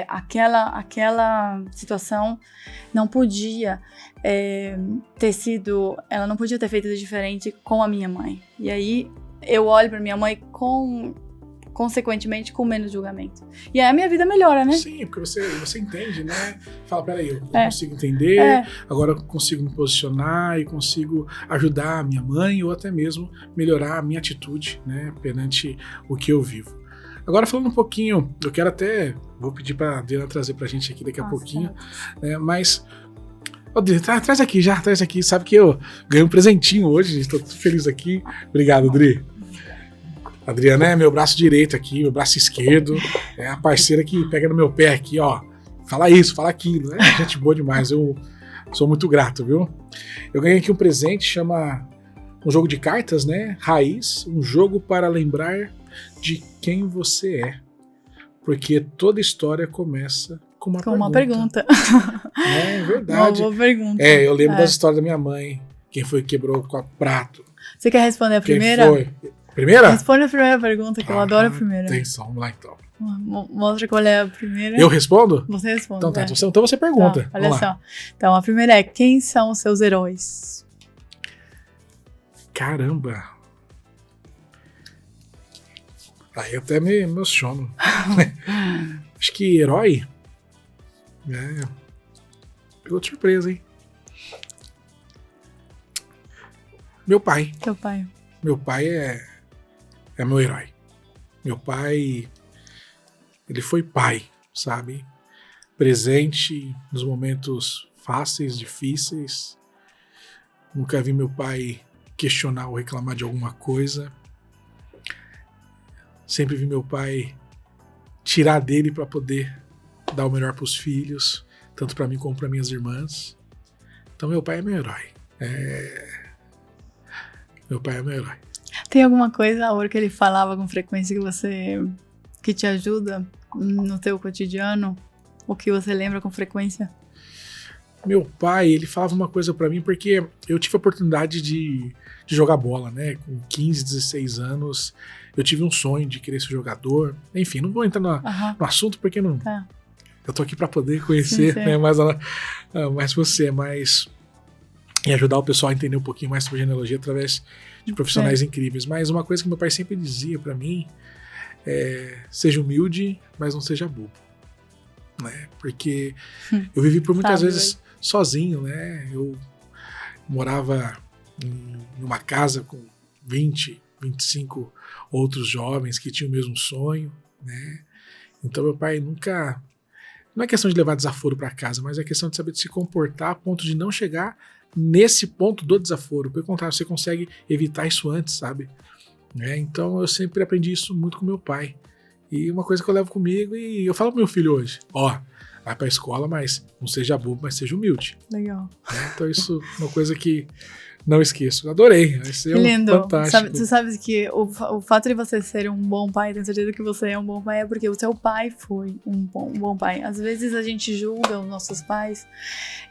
aquela situação não podia ter sido, ela não podia ter feito de diferente com a minha mãe. E aí eu olho para minha mãe consequentemente com menos julgamento. E aí a minha vida melhora, né? Sim, porque você entende, né? Fala, peraí, eu consigo entender, agora eu consigo me posicionar e consigo ajudar a minha mãe ou até mesmo melhorar a minha atitude, né, perante o que eu vivo. Agora falando um pouquinho, eu quero até, vou pedir para a Adriana trazer pra gente aqui daqui a pouquinho, né, mas... Adri, traz aqui, sabe que eu ganhei um presentinho hoje, estou feliz aqui. Obrigado, Adri. A Adriana é meu braço direito aqui, meu braço esquerdo, é a parceira que pega no meu pé aqui, ó, fala isso, fala aquilo, né? Gente boa demais, eu sou muito grato, viu? Eu ganhei aqui um presente, chama um jogo de cartas, né? Raiz, um jogo para lembrar de quem você é, porque toda história começa com uma pergunta. É verdade. Uma boa pergunta. Eu lembro das histórias da minha mãe, quem foi que quebrou o prato. Você quer responder a primeira? Quem foi? Primeira? Responde a primeira pergunta, que eu adoro a primeira. Atenção, vamos lá então. Mostra qual é a primeira. Eu respondo? Você responde. Então tá, então você pergunta. Tá, olha só. Então a primeira é, quem são os seus heróis? Caramba. Aí até me emociono. Acho que herói? Pegou de surpresa, hein? Meu pai. Teu pai. Meu pai é meu herói. Meu pai, ele foi pai, sabe? Presente nos momentos fáceis, difíceis. Nunca vi meu pai questionar ou reclamar de alguma coisa. Sempre vi meu pai tirar dele para poder dar o melhor para os filhos, tanto para mim como para minhas irmãs. Então meu pai é meu herói. Meu pai é meu herói. Tem alguma coisa, Aura, que ele falava com frequência que te ajuda no teu cotidiano? Ou que você lembra com frequência? Meu pai, ele falava uma coisa pra mim, porque eu tive a oportunidade de jogar bola, né? Com 15, 16 anos, eu tive um sonho de querer ser jogador. Enfim, não vou entrar no assunto, porque não... Tá. Eu tô aqui pra poder conhecer, né, mais você, mas... E ajudar o pessoal a entender um pouquinho mais sobre genealogia através de profissionais incríveis. Mas uma coisa que meu pai sempre dizia pra mim é: seja humilde, mas não seja bobo. Né? Porque eu vivi por muitas vezes sozinho, né? Eu morava em uma casa com 20, 25 outros jovens que tinham o mesmo sonho, né? Então meu pai nunca... Não é questão de levar desaforo para casa, mas é questão de saber se comportar a ponto de não chegar nesse ponto do desaforo. Pelo contrário, você consegue evitar isso antes, sabe? Então eu sempre aprendi isso muito com meu pai. E uma coisa que eu levo comigo, e eu falo pro meu filho hoje: vai pra escola, mas não seja bobo, mas seja humilde. Legal. Então isso é uma coisa que não esqueço. Adorei. Vai ser lindo. Fantástico. Você sabe que o fato de você ser um bom pai, tenho certeza que você é um bom pai, é porque o seu pai foi um bom pai. Às vezes a gente julga os nossos pais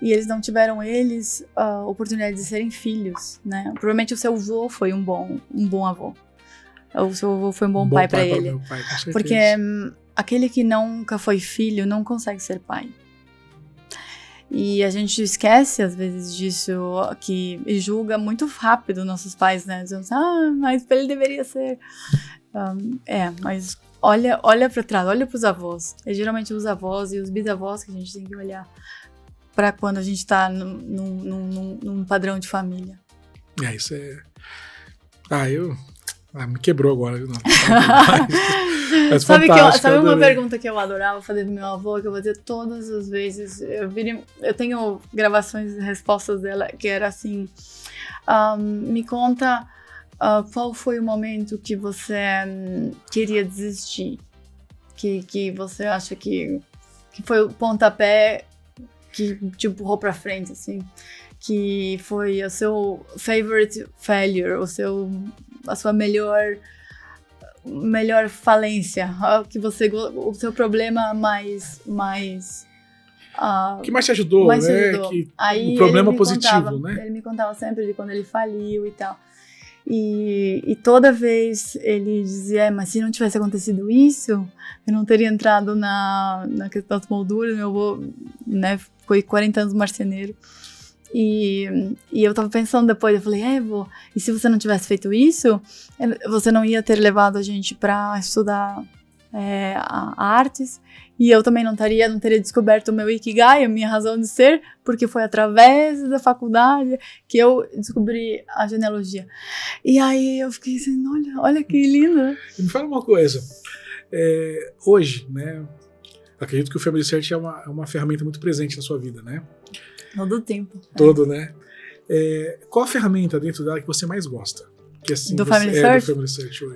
e eles não tiveram a oportunidade de serem filhos, né? Provavelmente o seu avô foi um bom avô. O seu avô foi um bom pai para ele. Meu pai, com certeza. Porque aquele que nunca foi filho não consegue ser pai. E a gente esquece, às vezes, disso, e julga muito rápido nossos pais, né? Dizendo, mas ele deveria ser. Mas olha para trás, olha para os avós. É geralmente os avós e os bisavós que a gente tem que olhar para quando a gente tá num padrão de família. Isso é... me quebrou agora. Não. Mas sabe uma pergunta que eu adorava fazer do meu avô, que eu fazia todas as vezes? Eu tenho gravações e respostas dela, que era assim: me conta qual foi o momento que você queria desistir, que você acha que foi o pontapé que te empurrou pra frente, assim, que foi o seu favorite failure, a sua melhor falência, o seu problema mais que mais te ajudou, mais né? ajudou. Que Aí um problema ele positivo, né? Ele me contava sempre de quando ele faliu e tal. E toda vez ele dizia, mas se não tivesse acontecido isso, eu não teria entrado na questão das molduras, meu avô, né, foi 40 anos marceneiro. E eu tava pensando depois, eu falei, vô, e se você não tivesse feito isso, você não ia ter levado a gente pra estudar artes, e eu também não teria descoberto o meu Ikigai, a minha razão de ser, porque foi através da faculdade que eu descobri a genealogia. E aí eu fiquei assim, olha que lindo, né? Me fala uma coisa, hoje, né, acredito que o Family Search é uma ferramenta muito presente na sua vida, né? Todo o tempo. Todo, né? Qual a ferramenta dentro dela que você mais gosta? Que, assim, do Family Search? Do Family Search hoje.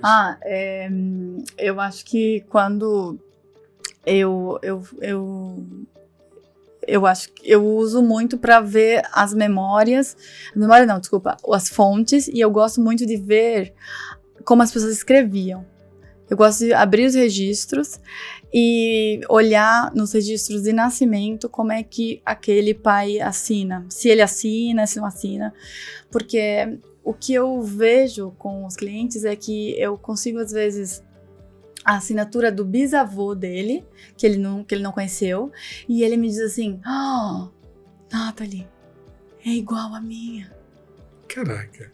Eu acho que quando eu acho que eu uso muito para ver as memórias. As fontes, e eu gosto muito de ver como as pessoas escreviam. Eu gosto de abrir os registros e olhar nos registros de nascimento como é que aquele pai assina. Se ele assina, se não assina. Porque o que eu vejo com os clientes é que eu consigo, às vezes, a assinatura do bisavô dele, que ele não conheceu, e ele me diz assim, Nathalie, é igual a minha. Caraca.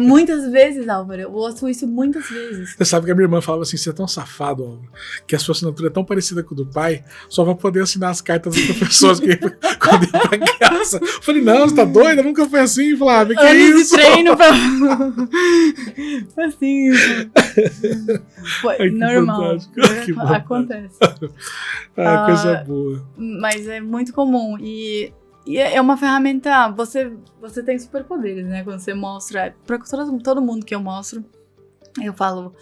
Muitas vezes, Álvaro, eu ouço isso muitas vezes. Você sabe que a minha irmã falava assim, você é tão safado, Álvaro, que a sua assinatura é tão parecida com a do pai, só vai poder assinar as cartas dos professores quando ia pra casa. Eu falei, não, você tá doida? Nunca foi assim. Falei, que é isso? De treino pra... assim, normal. Acontece. Coisa boa. Mas é muito comum. E é uma ferramenta, você tem superpoderes, né? Quando você mostra, para todo mundo que eu mostro, eu falo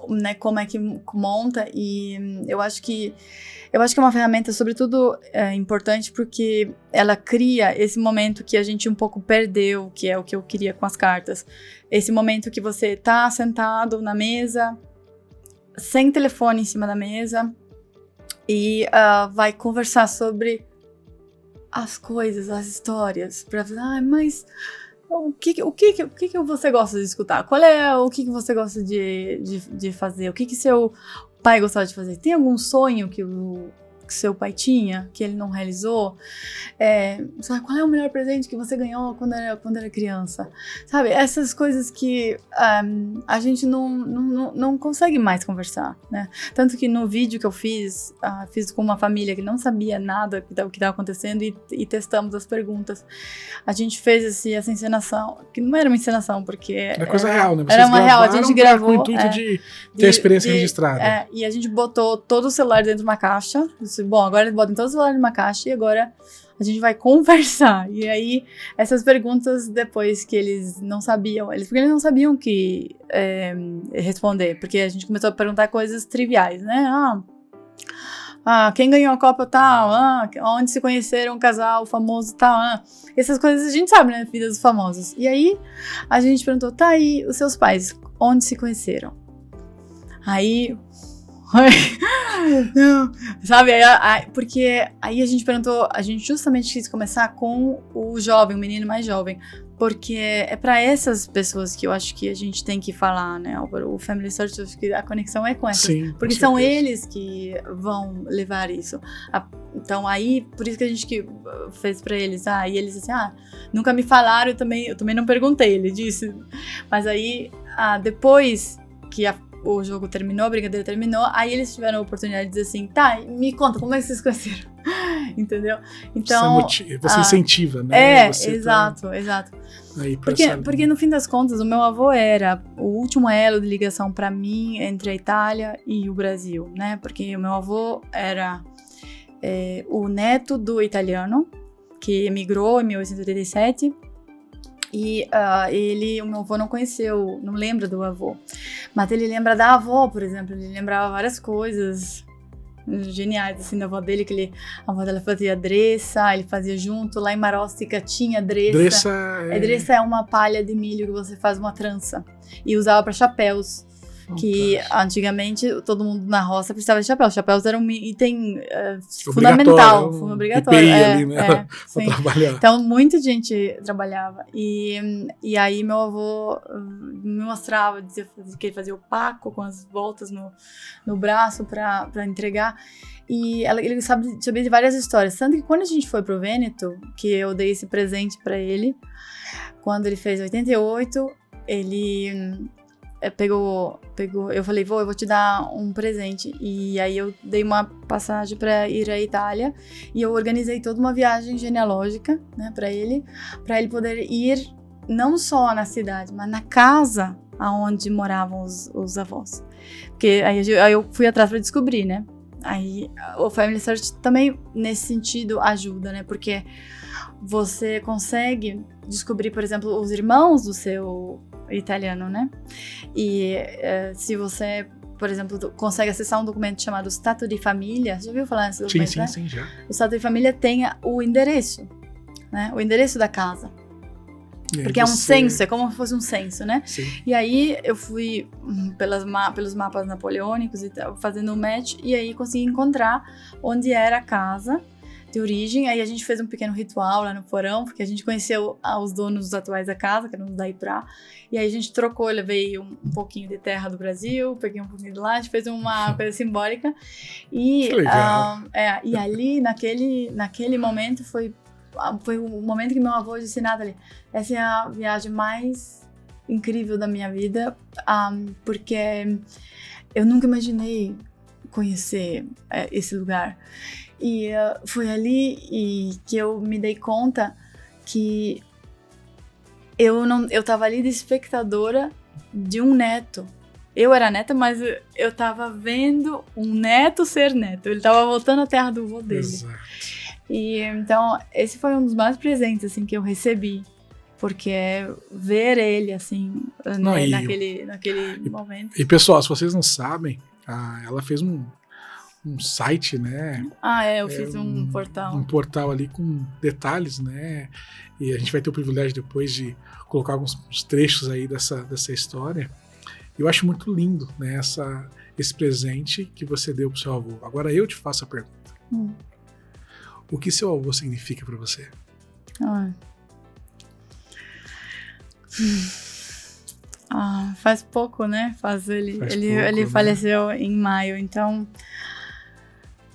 né, como é que monta, e eu acho que é uma ferramenta, sobretudo, importante porque ela cria esse momento que a gente um pouco perdeu, que é o que eu queria com as cartas. Esse momento que você tá sentado na mesa, sem telefone em cima da mesa, e vai conversar sobre as coisas, as histórias, para falar, mas o que você gosta de escutar? O que você gosta de fazer? O que seu pai gostava de fazer? Tem algum sonho que seu pai tinha, que ele não realizou? Sabe, qual é o melhor presente que você ganhou quando era criança? Sabe, essas coisas que a gente não consegue mais conversar, né? Tanto que no vídeo que eu fiz com uma família que não sabia nada do que estava acontecendo, e testamos as perguntas. A gente fez essa encenação, que não era uma encenação, porque era coisa real, né? Vocês era uma real, a gente gravou com o intuito de ter a experiência registrada. E a gente botou todo o celular dentro de uma caixa. Bom, agora eles botam todos os celulares numa caixa e agora a gente vai conversar. E aí, essas perguntas, depois que eles não sabiam, porque eles não sabiam que responder, porque a gente começou a perguntar coisas triviais, né? Quem ganhou a Copa tal? Onde se conheceram um casal famoso tal? Essas coisas a gente sabe, né? Vida dos famosos. E aí, a gente perguntou, tá aí, os seus pais, onde se conheceram? Aí... Não, sabe, porque aí a gente perguntou, a gente justamente quis começar com o jovem, o menino mais jovem, porque é para essas pessoas que eu acho que a gente tem que falar, né, Álvaro? O Family Search, eu acho que a conexão é com essas, sim, porque são eles que vão levar isso. Então aí, por isso que a gente fez para eles, e eles assim, nunca me falaram, eu também não perguntei, ele disse, mas aí, depois que o jogo terminou, a brincadeira terminou, aí eles tiveram a oportunidade de dizer assim, tá, me conta, como é que vocês conheceram? Entendeu? Então... Você incentiva, né? Exato. Aí, porque no fim das contas, o meu avô era o último elo de ligação para mim entre a Itália e o Brasil, né? Porque o meu avô era o neto do italiano, que emigrou em 1887, e o meu avô não conheceu, não lembra do avô, mas ele lembra da avó, por exemplo, ele lembrava várias coisas geniais, assim, da avó dele, que a avó dela fazia dressa, ele fazia junto. Lá em Maróstica tinha dressa. Dressa é uma palha de milho que você faz uma trança. E usava para chapéus. Que antigamente todo mundo na roça precisava de chapéus. Chapéus eram um item fundamental, obrigatório. Ali, né? Pra trabalhar. Então muita gente trabalhava. E aí meu avô me mostrava, dizia que ele fazia o paco com as voltas no braço para entregar. E ele sabia de várias histórias. Tanto que quando a gente foi pro Vêneto, que eu dei esse presente para ele, quando ele fez 88, ele pegou, eu falei, eu vou te dar um presente. E aí eu dei uma passagem para ir à Itália e eu organizei toda uma viagem genealógica, né, para ele poder ir não só na cidade, mas na casa aonde moravam os avós. Porque aí eu fui atrás para descobrir, né? Aí o Family Search também nesse sentido ajuda, né? Porque você consegue descobrir, por exemplo, os irmãos do seu italiano, né? E se você, por exemplo, consegue acessar um documento chamado Stato di Famiglia, já ouviu falar nesse documento? Sim, né? Sim, já. O Stato di Famiglia tem o endereço, né? O endereço da casa. Porque é um censo, é como se fosse um censo, né? Sim. E aí eu fui pelos mapas napoleônicos e tal, fazendo um match, e aí consegui encontrar onde era a casa de origem. Aí a gente fez um pequeno ritual lá no porão, porque a gente conheceu os donos atuais da casa, que eram os da Iprá. E aí a gente trocou, eu levei um pouquinho de terra do Brasil, peguei um pouquinho de lá, a gente fez uma coisa simbólica. E, que legal. E ali, naquele momento, foi o momento que meu avô disse, Nathalie, essa é a viagem mais incrível da minha vida, porque eu nunca imaginei conhecer esse lugar. E foi ali que eu me dei conta que eu tava ali de espectadora de um neto. Eu era neta, mas eu tava vendo um neto ser neto. Ele tava voltando à terra do avô dele. Exato. E então, esse foi um dos mais presentes, assim, que eu recebi. Porque ver ele, assim, naquele momento. E, pessoal, se vocês não sabem, ela fez um site, né? Eu fiz um portal. Um portal ali com detalhes, né? E a gente vai ter o privilégio depois de colocar alguns trechos aí dessa história. Eu acho muito lindo, né? Esse presente que você deu pro seu avô. Agora eu te faço a pergunta. O que seu avô significa para você? Faz pouco, né? Ele faleceu em maio, então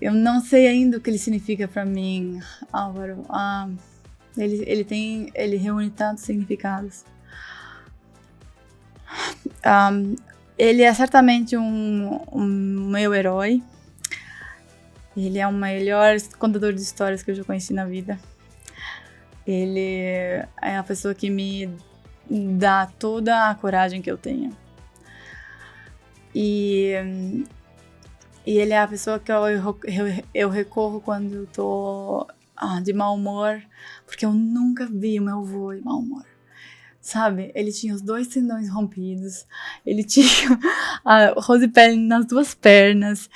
eu não sei ainda o que ele significa para mim, Álvaro. Ele reúne tantos significados. Ele é certamente um meu herói. Ele é o melhor contador de histórias que eu já conheci na vida. Ele é a pessoa que me dá toda a coragem que eu tenho. E ele é a pessoa que eu recorro quando eu tô de mau humor, porque eu nunca vi o meu avô de mau humor. Sabe? Ele tinha os 2 tendões rompidos, ele tinha rosipele nas 2 pernas,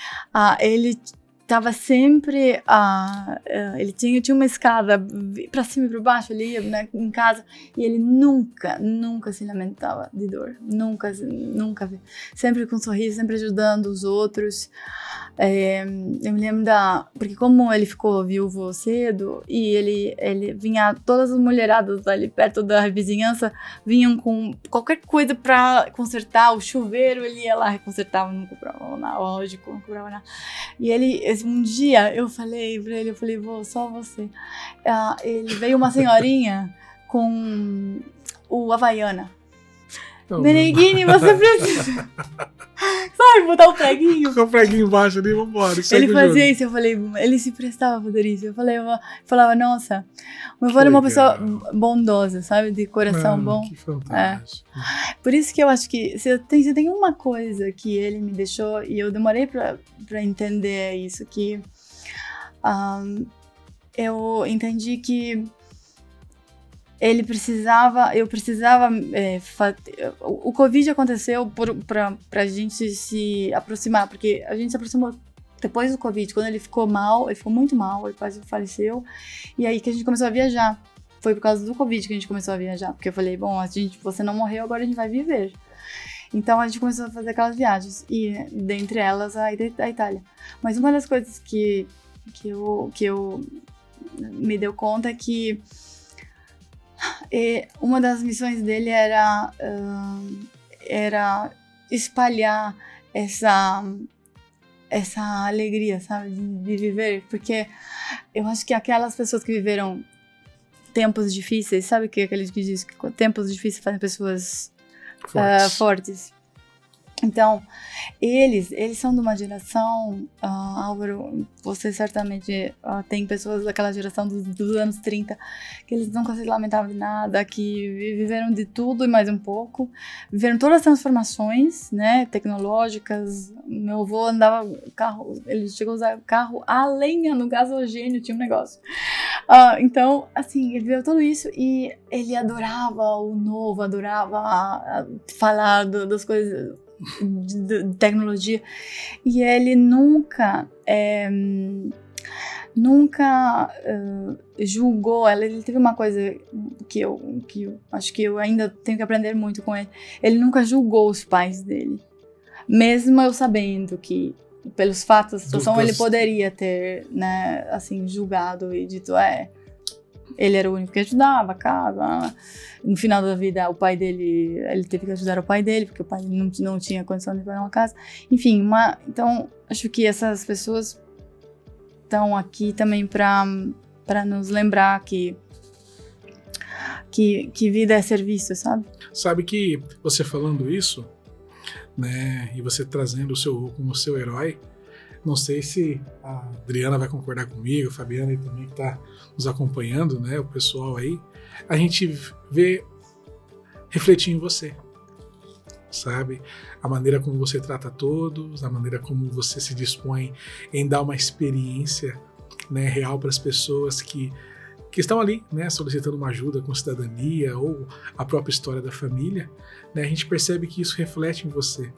ele tava sempre, ele tinha uma escada pra cima e pra baixo ali, né, em casa, e ele nunca se lamentava de dor, nunca, sempre com um sorriso, sempre ajudando os outros. Eu me lembro porque como ele ficou viúvo cedo, e ele vinha, todas as mulheradas ali perto da vizinhança vinham com qualquer coisa pra consertar, o chuveiro ele ia lá, consertava, não comprava nada, lógico, não comprava nada. E um dia eu falei pra ele, vô, só você. Ele veio uma senhorinha com o Havaiana. Meneghini, você precisa... Sabe, botar o preguinho. Com o preguinho embaixo ali, vambora. Ele fazia isso, eu falei, ele se prestava a fazer isso. Eu falava, nossa, meu avô era uma pessoa bondosa, sabe, de coração bom. Que fantástico. Por isso que eu acho que se tem uma coisa que ele me deixou, e eu demorei pra entender isso, que eu entendi que eu precisava o Covid aconteceu pra gente se aproximar, porque a gente se aproximou depois do Covid, quando ele ficou mal, ele ficou muito mal, ele quase faleceu. E aí que a gente começou a viajar. Foi por causa do Covid que a gente começou a viajar. Porque eu falei, bom, você não morreu, agora a gente vai viver. Então a gente começou a fazer aquelas viagens. E dentre elas, a Itália. Mas uma das coisas que eu me deu conta é que uma das missões dele era espalhar essa alegria, sabe, de viver, porque eu acho que aquelas pessoas que viveram tempos difíceis, sabe que aquele que diz que tempos difíceis fazem pessoas fortes. Então, eles são de uma geração, Álvaro, você certamente tem pessoas daquela geração dos anos 30, que eles nunca se lamentavam de nada, que viveram de tudo e mais um pouco, viveram todas as transformações, né, tecnológicas. Meu avô andava carro, ele chegou a usar carro a lenha no gasogênio, tinha um negócio. Então, assim, ele viveu tudo isso e ele adorava o novo, adorava falar das coisas de tecnologia, e ele nunca julgou ela. Ele teve uma coisa que eu acho que eu ainda tenho que aprender muito com ele. Ele nunca julgou os pais dele, mesmo eu sabendo que pelos fatos da situação ele poderia ter, né, assim, julgado e dito, ele era o único que ajudava a casa. No final da vida, o pai dele, ele teve que ajudar o pai dele, porque o pai não tinha condição de pagar uma casa. Enfim, então, acho que essas pessoas estão aqui também para nos lembrar que vida é serviço, sabe? Sabe que você falando isso, né, e você trazendo o seu avô como seu herói, não sei se a Adriana vai concordar comigo, a Fabiana aí também que está nos acompanhando, né, o pessoal aí, a gente vê refletir em você, sabe? A maneira como você trata todos, a maneira como você se dispõe em dar uma experiência, né, real para as pessoas que estão ali, né, solicitando uma ajuda com cidadania ou a própria história da família, né, a gente percebe que isso reflete em você,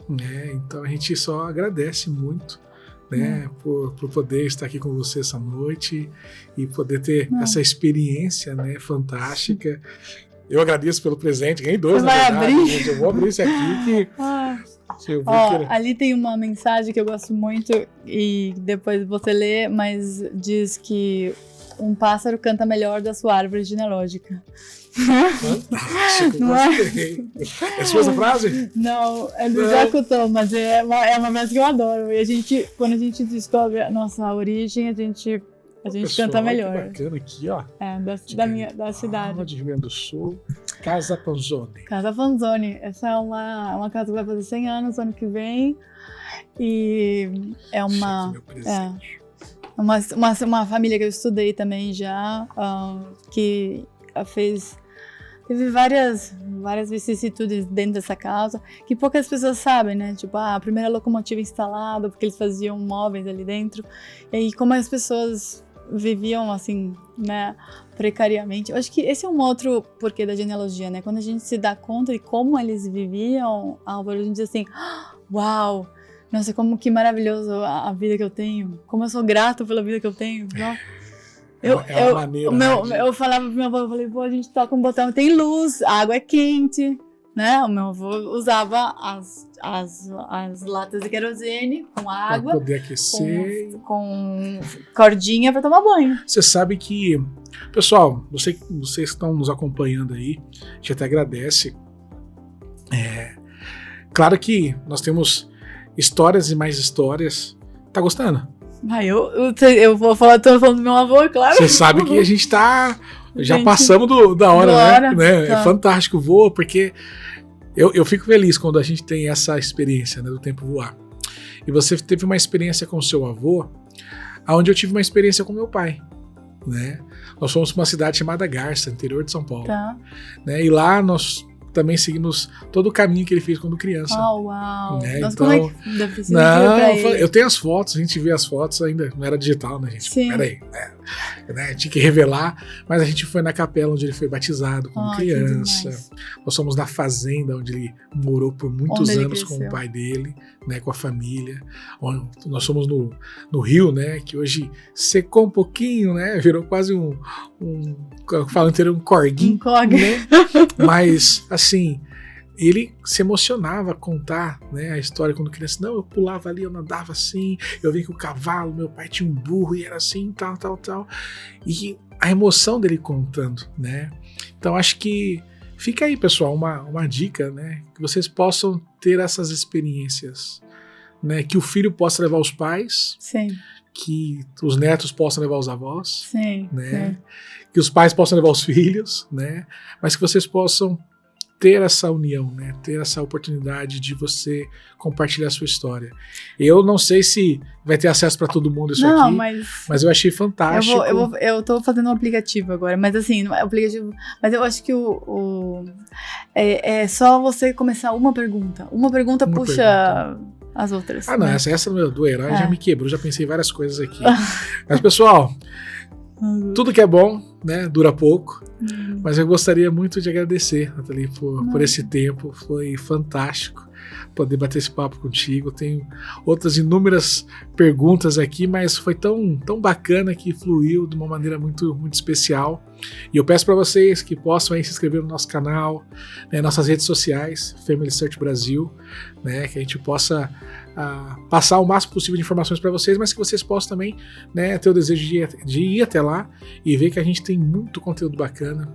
né? Então a gente só agradece muito, né, por poder estar aqui com você essa noite e poder ter essa experiência, né, fantástica. Eu agradeço pelo presente, ganhei 2, na verdade. Abrir? Gente, eu vou abrir esse aqui que ali tem uma mensagem que eu gosto muito e depois você lê, mas diz que um pássaro canta melhor da sua árvore genealógica. Fantástico, Não gostei. É sua essa frase? Não, é do Jacques Cousteau, mas é uma frase que eu adoro. E quando a gente descobre a nossa origem, a gente canta melhor. Que bacana aqui, ó. Da cidade. De Rio Grande do Sul, Casa Panzoni. Casa Panzoni. Essa é uma casa que vai fazer 100 anos ano que vem. E é uma... Meu presente. Uma família que eu estudei também já, que teve várias vicissitudes dentro dessa casa, que poucas pessoas sabem, né? Tipo, a primeira locomotiva instalada, porque eles faziam móveis ali dentro. E aí, como as pessoas viviam, assim, né, precariamente. Eu acho que esse é um outro porquê da genealogia, né? Quando a gente se dá conta de como eles viviam, Álvaro, a gente diz assim, uau! Nossa, como que maravilhoso a vida que eu tenho. Como eu sou grato pela vida que eu tenho. Eu falava pro meu avô, eu falei, pô, a gente toca um botão, tem luz, a água é quente, né? O meu avô usava as latas de querosene com água. Pra poder aquecer. Com cordinha pra tomar banho. Você sabe que, pessoal, vocês que estão nos acompanhando aí, a gente até agradece. Claro que nós temos histórias e mais histórias. Tá gostando? Eu vou falar, tô falando do meu avô, é claro. Você sabe que a gente tá. Já passamos da hora, né? Tá. É fantástico voa, porque eu fico feliz quando a gente tem essa experiência, né, do tempo voar. E você teve uma experiência com o seu avô, onde eu tive uma experiência com meu pai, né? Nós fomos para uma cidade chamada Garça, interior de São Paulo. Tá. Né? E lá nós também seguimos todo o caminho que ele fez quando criança. Oh, uau! Né? Nossa, então, como é que deve ser pra ele? Eu tenho as fotos, a gente vê as fotos ainda, não era digital, né, gente? Sim. Peraí. né? Tinha que revelar, mas a gente foi na capela onde ele foi batizado como criança. Nós fomos na fazenda onde ele morou por muitos anos com o pai dele, né? Com a família. Nós fomos no rio, né? Que hoje secou um pouquinho, né? Virou quase um corguinho, né? Mas, assim, ele se emocionava a contar, né, a história quando criança. Não, eu pulava ali, eu nadava assim, eu via que o cavalo, meu pai tinha um burro e era assim, tal. E a emoção dele contando, né? Então acho que fica aí, pessoal, uma dica, né? Que vocês possam ter essas experiências, né? Que o filho possa levar os pais. Sim. Que os netos possam levar os avós. Sim. Né? Sim. Que os pais possam levar os filhos, né? Mas que vocês possam ter essa união, né? Ter essa oportunidade de você compartilhar a sua história. Eu não sei se vai ter acesso para todo mundo isso aqui, mas eu achei fantástico. Eu tô fazendo um aplicativo agora, mas assim, não é aplicativo, mas eu acho que é só você começar uma pergunta. Uma pergunta puxa as outras. Ah, não, né? essa do herói já me quebrou, já pensei várias coisas aqui. Mas, pessoal, tudo que é bom, né, dura pouco. Mas eu gostaria muito de agradecer, Nathalie, por esse tempo. Foi fantástico poder bater esse papo contigo. Tenho outras inúmeras perguntas aqui, mas foi tão bacana que fluiu de uma maneira muito, muito especial. E eu peço para vocês que possam aí se inscrever no nosso canal, né, nossas redes sociais, Family Search Brasil, né, que a gente possa passar o máximo possível de informações para vocês, mas que vocês possam também, né, ter o desejo de ir até lá e ver que a gente tem muito conteúdo bacana,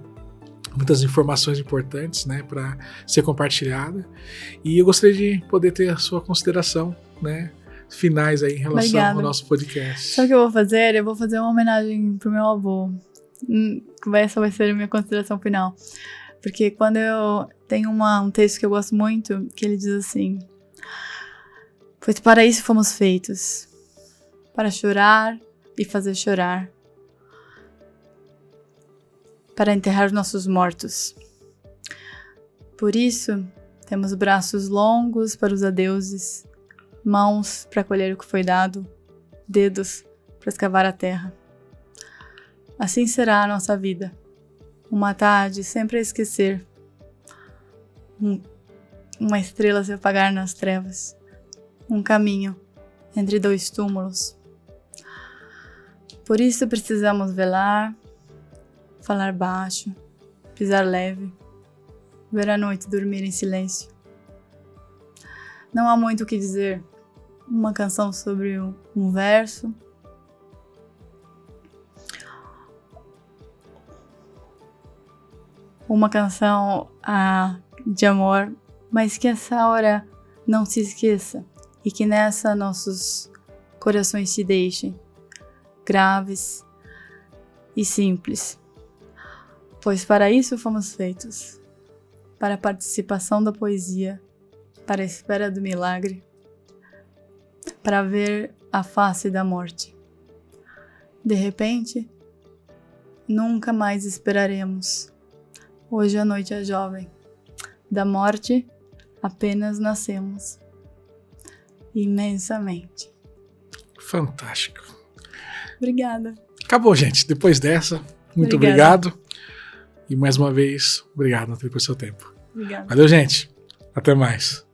muitas informações importantes, né, para ser compartilhada. E eu gostaria de poder ter a sua consideração, né, finais aí em relação ao nosso podcast. Sabe o que eu vou fazer? Eu vou fazer uma homenagem pro meu avô. Essa vai ser a minha consideração final. Porque quando eu tenho um texto que eu gosto muito, que ele diz assim: pois para isso fomos feitos, para chorar e fazer chorar, para enterrar nossos mortos. Por isso, temos braços longos para os adeuses, mãos para colher o que foi dado, dedos para escavar a terra. Assim será a nossa vida. Uma tarde sempre a esquecer, uma estrela se apagar nas trevas, um caminho entre dois túmulos. Por isso precisamos velar, falar baixo, pisar leve, ver a noite dormir em silêncio. Não há muito o que dizer. Uma canção sobre um verso, uma canção de amor, mas que essa hora não se esqueça e que nessa nossos corações se deixem graves e simples. Pois para isso fomos feitos, para a participação da poesia, para a espera do milagre, para ver a face da morte. De repente, nunca mais esperaremos. Hoje a noite é jovem, da morte apenas nascemos, imensamente. Fantástico. Obrigada. Acabou, gente. Depois dessa, muito obrigado. E mais uma vez, obrigado, Nathalie, por seu tempo. Obrigada. Valeu, gente. Até mais.